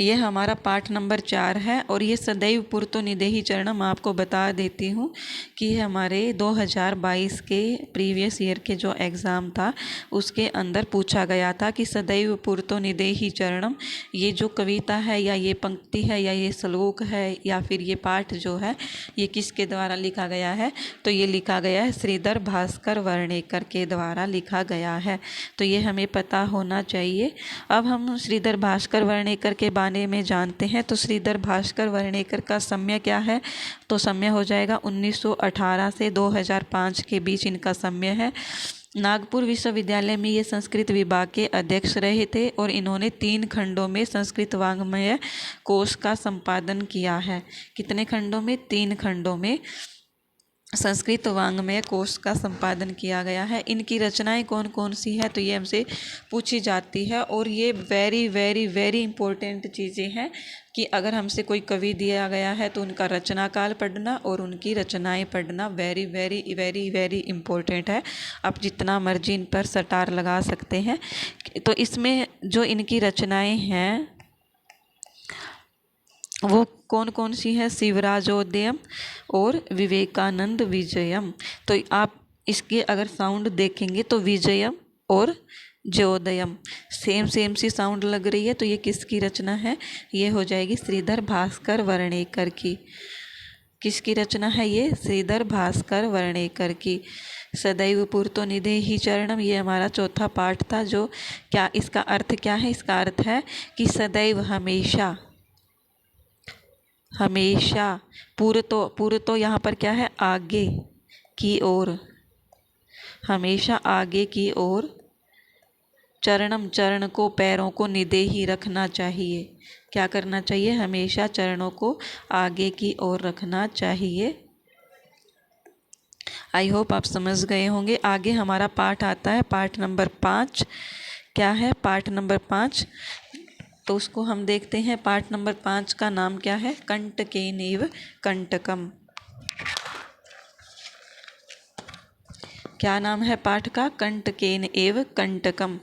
ये हमारा पाठ नंबर 4 है और ये सदैव पुरतो निदेहि चरणम आपको बता देती हूँ कि हमारे 2022 के प्रीवियस ईयर के जो एग्ज़ाम था उसके अंदर पूछा गया था कि सदैव पुरतो निदेहि चरणम, ये जो कविता है या ये पंक्ति है या ये श्लोक है या फिर ये पाठ जो है ये किसके द्वारा लिखा गया है? तो ये लिखा गया है श्रीधर भास्कर वर्णेकर के द्वारा लिखा गया है। तो ये हमें पता होना चाहिए। अब हम श्रीधर भास्कर वर्णेकर के बारे में जानते हैं। तो श्रीधर भास्कर वर्णेकर का समय क्या है? तो समय हो जाएगा 1918 से 2005 के बीच इनका समय है। नागपुर विश्वविद्यालय में ये संस्कृत विभाग के अध्यक्ष रहे थे और इन्होंने 3 खंडों में संस्कृत वाङ्मय कोश का संपादन किया है। कितने खंडों में? 3 खंडों में संस्कृत वाङ्मय कोश का संपादन किया गया है। इनकी रचनाएं कौन कौन सी है? तो ये हमसे पूछी जाती है और ये वेरी वेरी वेरी इंपॉर्टेंट चीज़ें हैं कि अगर हमसे कोई कवि दिया गया है तो उनका रचना काल पढ़ना और उनकी रचनाएं पढ़ना very very very very important है। आप जितना मर्जी इन पर सटार लगा सकते हैं। तो इसमें जो इनकी रचनाएं हैं वो कौन कौन सी है? शिवराजोदयम और विवेकानंद विजयम। तो आप इसके अगर साउंड देखेंगे तो विजयम और ज्योदयम सेम सेम सी साउंड लग रही है। तो ये किसकी रचना है? ये हो जाएगी श्रीधर भास्कर वर्णेकर की। किसकी रचना है ये? श्रीधर भास्कर वर्णेकर की। सदैव पुरतो निदेहि चरणम, ये हमारा चौथा पाठ था। जो क्या इसका अर्थ क्या है? इसका अर्थ है कि सदैव हमेशा, हमेशा पुरतो यहाँ पर क्या है? आगे की ओर, हमेशा आगे की ओर, चरणम चरण को, पैरों को, निदेहि रखना चाहिए। क्या करना चाहिए? हमेशा चरणों को आगे की ओर रखना चाहिए। आई होप आप समझ गए होंगे। आगे हमारा पाठ आता है पाठ नंबर 5। क्या है पाठ नंबर 5? तो उसको हम देखते हैं। पाठ नंबर 5 का नाम क्या है? कंटकेनैव कंटकम। क्या नाम है पाठ का? कंटकेन एव कंटकम।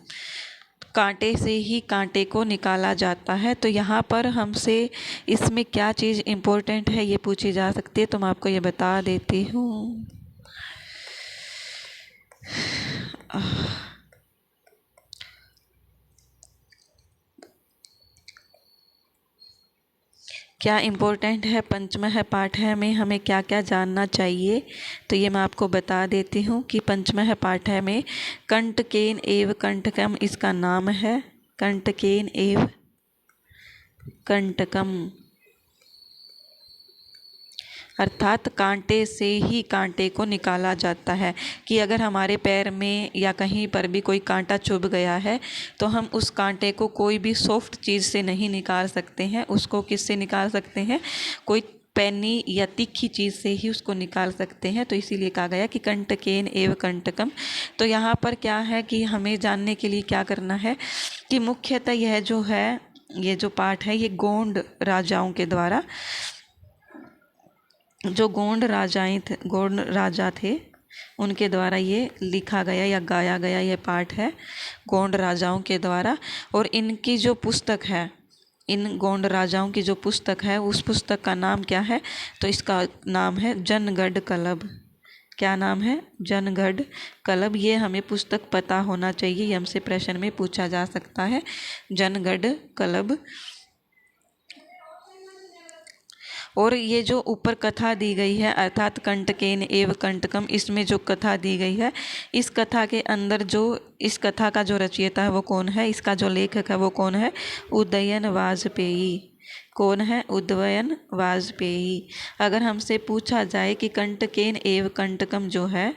कांटे से ही कांटे को निकाला जाता है। तो यहाँ पर हमसे इसमें क्या चीज़ इम्पोर्टेंट है ये पूछी जा सकती है। तो मैं आपको ये बता देती हूँ। क्या इम्पोर्टेंट है? पंचमः पाठ में हमें क्या क्या जानना चाहिए? तो ये मैं आपको बता देती हूँ कि पंचमः पाठ में कंटकेन एव कंटकम इसका नाम है। कंटकेन एव कंटकम अर्थात कांटे से ही कांटे को निकाला जाता है। कि अगर हमारे पैर में या कहीं पर भी कोई कांटा चुभ गया है तो हम उस कांटे को कोई भी सॉफ्ट चीज़ से नहीं निकाल सकते हैं। उसको किससे निकाल सकते हैं? कोई पैनी या तीखी चीज़ से ही उसको निकाल सकते हैं। तो इसीलिए कहा गया कि कंटकेन एव कंटकम। तो यहाँ पर क्या है कि हमें जानने के लिए क्या करना है कि मुख्यतः यह जो है, ये जो पाठ है ये गोंड राजाओं के द्वारा, जो गोंड राजा थे उनके द्वारा ये लिखा गया या गाया गया ये पाठ है गोंड राजाओं के द्वारा। और इनकी जो पुस्तक है, इन गोंड राजाओं की जो पुस्तक है उस पुस्तक का नाम क्या है? तो इसका नाम है जनगढ़ कलभ। क्या नाम है? जनगढ़ कलभ। ये हमें पुस्तक पता होना चाहिए, ये हमसे प्रश्न में पूछा जा सकता है। जनगढ़ कलभ। और ये जो ऊपर कथा दी गई है अर्थात कंटकेन एव कंटकम, इसमें जो कथा दी गई है इस कथा के अंदर जो इस कथा का जो रचयिता है वो कौन है? इसका जो लेखक है वो कौन है? उदयन वाजपेयी। कौन है? उदयन वाजपेयी। अगर हमसे पूछा जाए कि कंटकेन एव कंटकम जो है,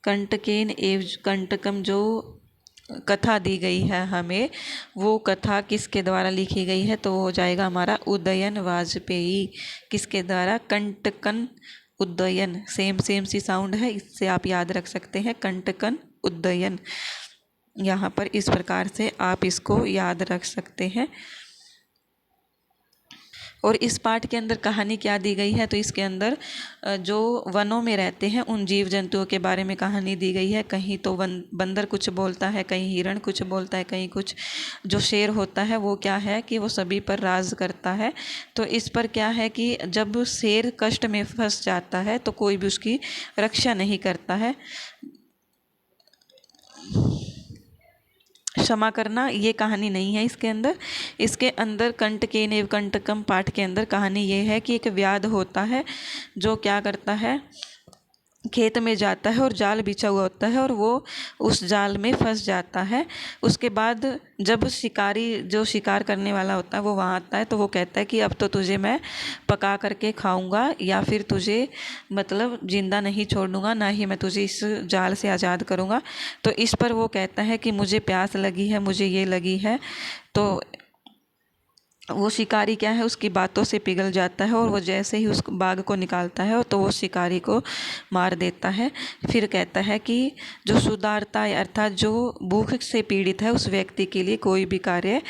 कंटकेन एव कंटकम जो कथा दी गई है हमें, वो कथा किसके द्वारा लिखी गई है? तो वो हो जाएगा हमारा उदयन वाजपेयी। किसके द्वारा? कंटकन उदयन। सेम सेम सी साउंड है, इससे आप याद रख सकते हैं, कंटकन उदयन। यहाँ पर इस प्रकार से आप इसको याद रख सकते हैं। और इस पाठ के अंदर कहानी क्या दी गई है? तो इसके अंदर जो वनों में रहते हैं उन जीव जंतुओं के बारे में कहानी दी गई है। कहीं तो बंदर कुछ बोलता है, कहीं हिरण कुछ बोलता है, कहीं कुछ। जो शेर होता है वो क्या है कि वो सभी पर राज करता है। तो इस पर क्या है कि जब शेर कष्ट में फंस जाता है तो कोई भी उसकी रक्षा नहीं करता है। क्षमा करना, ये कहानी नहीं है इसके अंदर। इसके अंदर कंटकेन एव कंटकम पाठ के अंदर कहानी ये है कि एक व्याध होता है जो क्या करता है, खेत में जाता है और जाल बिछा हुआ होता है और वो उस जाल में फंस जाता है। उसके बाद जब शिकारी, जो शिकार करने वाला होता है, वो वहाँ आता है तो वो कहता है कि अब तो तुझे मैं पका करके खाऊंगा, या फिर तुझे मतलब जिंदा नहीं छोड़ूंगा, ना ही मैं तुझे इस जाल से आज़ाद करूंगा। तो इस पर वो कहता है कि मुझे प्यास लगी है, मुझे ये लगी है। तो वो शिकारी क्या है, उसकी बातों से पिघल जाता है और वो जैसे ही उस बाघ को निकालता है तो वो शिकारी को मार देता है। फिर कहता है कि जो सुधारता है, अर्थात जो भूख से पीड़ित है, उस व्यक्ति के लिए कोई भी कार्य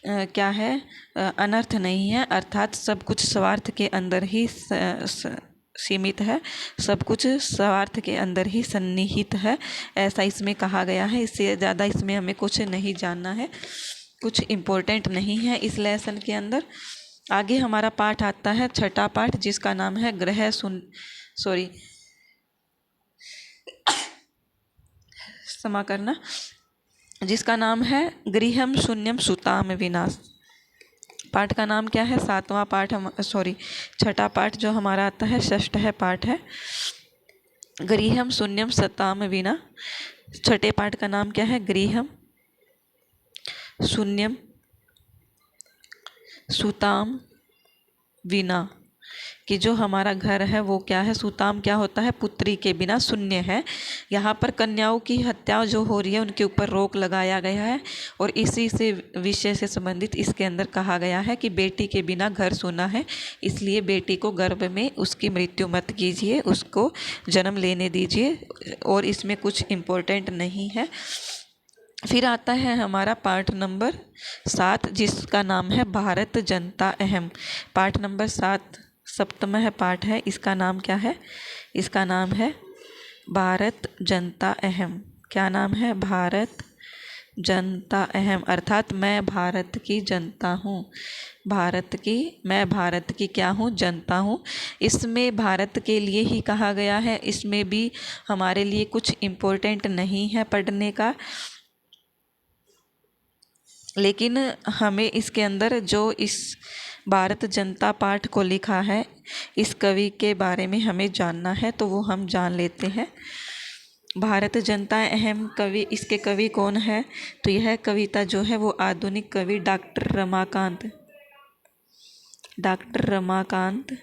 क्या है, अनर्थ नहीं है। अर्थात सब कुछ स्वार्थ के अंदर ही सीमित है, सब कुछ स्वार्थ के अंदर ही सन्निहित है, ऐसा इसमें कहा गया है। इससे ज़्यादा इसमें हमें कुछ नहीं जानना है, कुछ इम्पोर्टेंट नहीं है इस लेसन के अंदर। आगे हमारा पाठ आता है, छठा पाठ, जिसका नाम है क्षमा करना, जिसका नाम है गृहम शून्यम सुताम विनाश। पाठ का नाम क्या है? सातवां पाठ छठा पाठ जो हमारा आता है, षष्ठ है पाठ है, गृहम शून्यम सताम विना। छठे पाठ का नाम क्या है? गृहम शून्यम सुताम विना। कि जो हमारा घर है वो क्या है? सुताम क्या होता है? पुत्री के बिना शून्य है। यहाँ पर कन्याओं की हत्या जो हो रही है उनके ऊपर रोक लगाया गया है और इसी से विषय से संबंधित इसके अंदर कहा गया है कि बेटी के बिना घर सूना है, इसलिए बेटी को गर्भ में उसकी मृत्यु मत कीजिए, उसको जन्म लेने दीजिए। और इसमें कुछ इम्पोर्टेंट नहीं है। फिर आता है हमारा पाठ नंबर 7, जिसका नाम है भारत जनता अहम। पाठ नंबर 7 सप्तमः पाठ है, इसका नाम क्या है? इसका नाम है भारत जनता अहम। क्या नाम है? भारत जनता अहम, अर्थात मैं भारत की जनता हूँ। मैं भारत की क्या हूँ? जनता हूँ। इसमें भारत के लिए ही कहा गया है, इसमें भी हमारे लिए कुछ इम्पोर्टेंट नहीं है पढ़ने का, लेकिन हमें इसके अंदर जो इस भारत जनता पाठ को लिखा है, इस कवि के बारे में हमें जानना है, तो वो हम जान लेते हैं। भारत जनता अहम कवि, इसके कवि कौन है? तो यह कविता जो है वो आधुनिक कवि डॉक्टर रमाकांत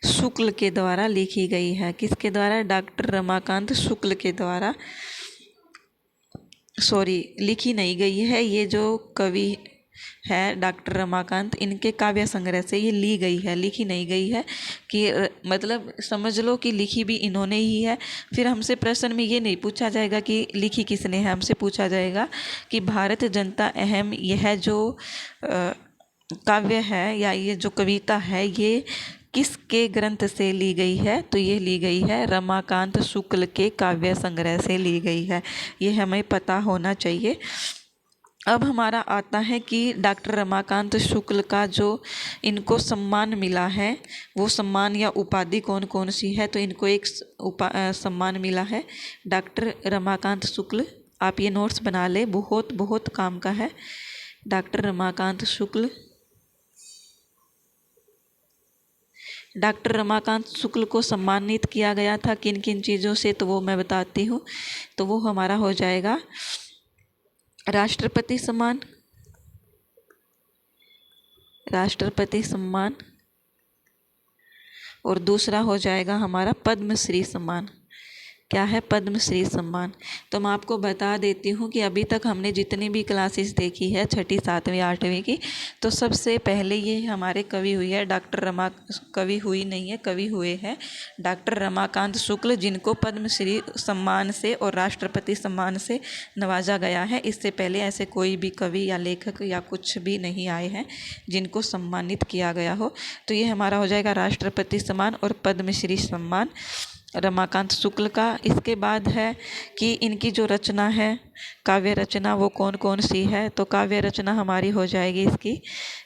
शुक्ल के द्वारा लिखी गई है। किसके द्वारा? डॉक्टर रमाकांत शुक्ल के द्वारा लिखी नहीं गई है। ये जो कवि है डॉक्टर रमाकांत, इनके काव्य संग्रह से ये ली गई है, लिखी नहीं गई है। कि मतलब समझ लो कि लिखी भी इन्होंने ही है। फिर हमसे प्रश्न में ये नहीं पूछा जाएगा कि लिखी किसने है, हमसे पूछा जाएगा कि भारत जनता अहम, यह जो काव्य है या ये जो कविता है, ये किसके ग्रंथ से ली गई है? तो ये ली गई है रमाकांत शुक्ल के काव्य संग्रह से ली गई है। ये हमें पता होना चाहिए। अब हमारा आता है कि डॉक्टर रमाकांत शुक्ल का जो इनको सम्मान मिला है, वो सम्मान या उपाधि कौन कौन सी है? तो इनको एक सम्मान मिला है डॉक्टर रमाकांत शुक्ल। आप ये नोट्स बना ले, बहुत बहुत काम का है। डॉक्टर रमाकांत शुक्ल, डॉक्टर रमाकांत शुक्ल को सम्मानित किया गया था किन किन चीज़ों से? तो वो मैं बताती हूँ। तो वो हमारा हो जाएगा राष्ट्रपति सम्मान, राष्ट्रपति सम्मान, और दूसरा हो जाएगा हमारा पद्मश्री सम्मान। क्या है? पद्मश्री सम्मान। तो मैं आपको बता देती हूँ कि अभी तक हमने जितनी भी क्लासेस देखी है 6ठी 7वीं 8वीं की, तो सबसे पहले ये हमारे कवि हुई है कवि हुई नहीं है, कवि हुए हैं डॉक्टर रमाकांत शुक्ल, जिनको पद्मश्री सम्मान से और राष्ट्रपति सम्मान से नवाजा गया है। इससे पहले ऐसे कोई भी कवि या लेखक या कुछ भी नहीं आए हैं जिनको सम्मानित किया गया हो। तो ये हमारा हो जाएगा राष्ट्रपति सम्मान और पद्मश्री सम्मान रमाकांत शुक्ल का। इसके बाद है कि इनकी जो रचना है, काव्य रचना, वो कौन कौन सी है। तो काव्य रचना हमारी हो जाएगी, इसकी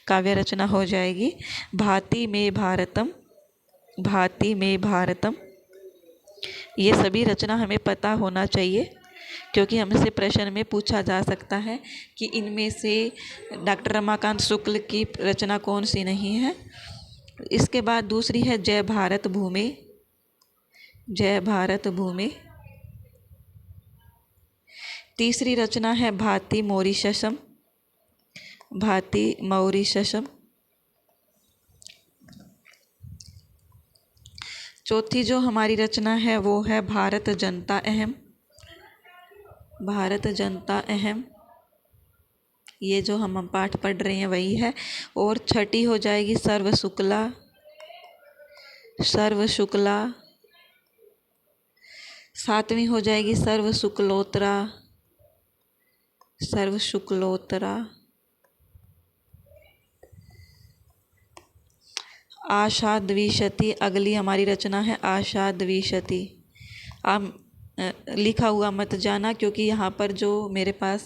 काव्य रचना हो जाएगी भाति में भारतम, भाति में भारतम। ये सभी रचना हमें पता होना चाहिए, क्योंकि हमसे प्रश्न में पूछा जा सकता है कि इनमें से डॉक्टर रमाकांत शुक्ल की रचना कौन सी नहीं है। इसके बाद दूसरी है जय भारत भूमि, जय भारत भूमि। तीसरी रचना है भाति मॉरिशसम, भाति मॉरिशसम। चौथी जो हमारी रचना है वो है भारत जनता अहम, भारत जनता अहम। ये जो हम पाठ पढ़ रहे हैं वही है। और छठी हो जाएगी सर्व शुक्ला, सर्व शुक्ला। सातवीं हो जाएगी सर्व शुक्लोत्तरा, सर्व शुक्लोत्तरा। आशा द्विशती अगली हमारी रचना है आशा द्विशती। आप लिखा हुआ मत जाना, क्योंकि यहाँ पर जो मेरे पास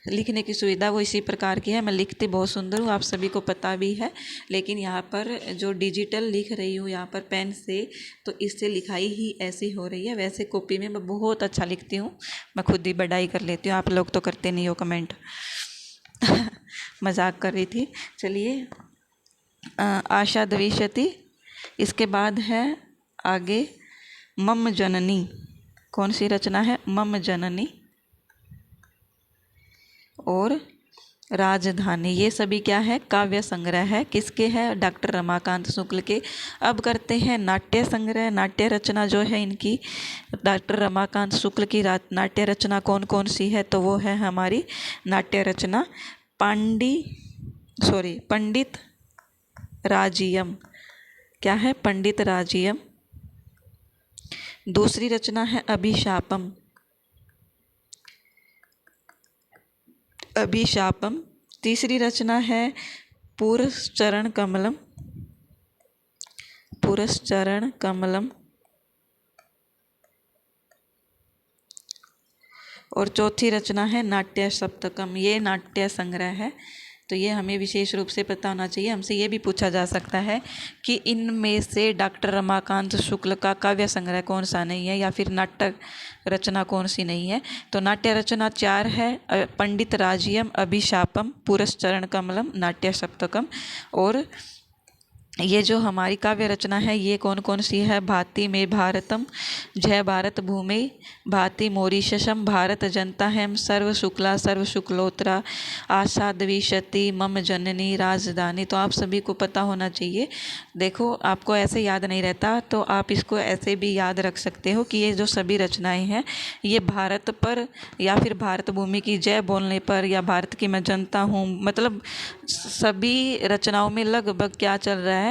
लिखने की सुविधा वो इसी प्रकार की है। मैं लिखती बहुत सुंदर हूँ, आप सभी को पता भी है, लेकिन यहाँ पर जो डिजिटल लिख रही हूँ यहाँ पर पेन से, तो इससे लिखाई ही ऐसी हो रही है। वैसे कॉपी में मैं बहुत अच्छा लिखती हूँ, मैं खुद ही बढ़ाई कर लेती हूँ, आप लोग तो करते नहीं हो कमेंट। मजाक कर रही थी। चलिए, आशा द्विशती। इसके बाद है आगे मम जननी। कौन सी रचना है? मम जननी और राजधानी। ये सभी क्या है? काव्य संग्रह है। किसके है? डॉक्टर रमाकांत शुक्ल के। अब करते हैं नाट्य संग्रह। नाट्य रचना जो है इनकी, डॉक्टर रमाकांत शुक्ल की नाट्य रचना कौन कौन सी है? तो वो है हमारी नाट्य रचना पंडित राजियम। क्या है? पंडित राजियम। दूसरी रचना है अभिशापम, अभिशापम। तीसरी रचना है पुरश्चरण कमलम, पुरश्चरण कमलम। और चौथी रचना है नाट्य सप्तकम। ये नाट्य संग्रह है। तो ये हमें विशेष रूप से पता होना चाहिए। हमसे ये भी पूछा जा सकता है कि इनमें से डॉक्टर रमाकांत शुक्ल का काव्य संग्रह कौन सा नहीं है, या फिर नाटक रचना कौन सी नहीं है। तो नाट्य रचना 4 है, पंडित राजियम, अभिशापम, पुरश्चरण कमलम, नाट्य सप्तकम। और ये जो हमारी काव्य रचना है ये कौन कौन सी है? भाति में भारतम, जय भारत भूमि, भाति मॉरिशसम, भारत जनता हेम, सर्व शुक्ला, सर्व शुक्लोत्तरा, आशा द्विशती, मम जननी, राजधानी। तो आप सभी को पता होना चाहिए। देखो, आपको ऐसे याद नहीं रहता तो आप इसको ऐसे भी याद रख सकते हो कि ये जो सभी रचनाएं हैं ये भारत पर या फिर भारत भूमि की जय बोलने पर, या भारत की मैं जनता हूँ, मतलब सभी रचनाओं में लगभग क्या चल रहा है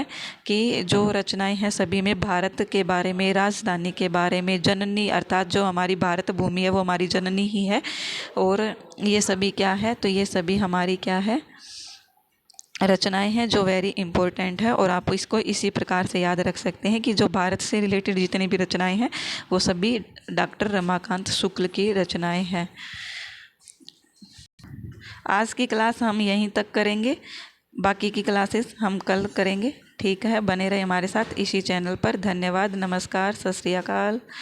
कि जो रचनाएं हैं सभी में भारत के बारे में, राजधानी के बारे में, जननी अर्थात जो हमारी भारत भूमि है वो हमारी जननी ही है। और ये सभी क्या है? तो ये सभी हमारी क्या है? रचनाएं हैं जो वेरी इंपॉर्टेंट है। और आप इसको इसी प्रकार से याद रख सकते हैं कि जो भारत से रिलेटेड जितनी भी रचनाएं हैं वो सभी डॉक्टर रमाकांत शुक्ल की रचनाएं हैं। आज की क्लास हम यहीं तक करेंगे, बाकी की क्लासेस हम कल करेंगे। ठीक है, बने रहे हमारे साथ इसी चैनल पर। धन्यवाद, नमस्कार, सत श्री अकाल।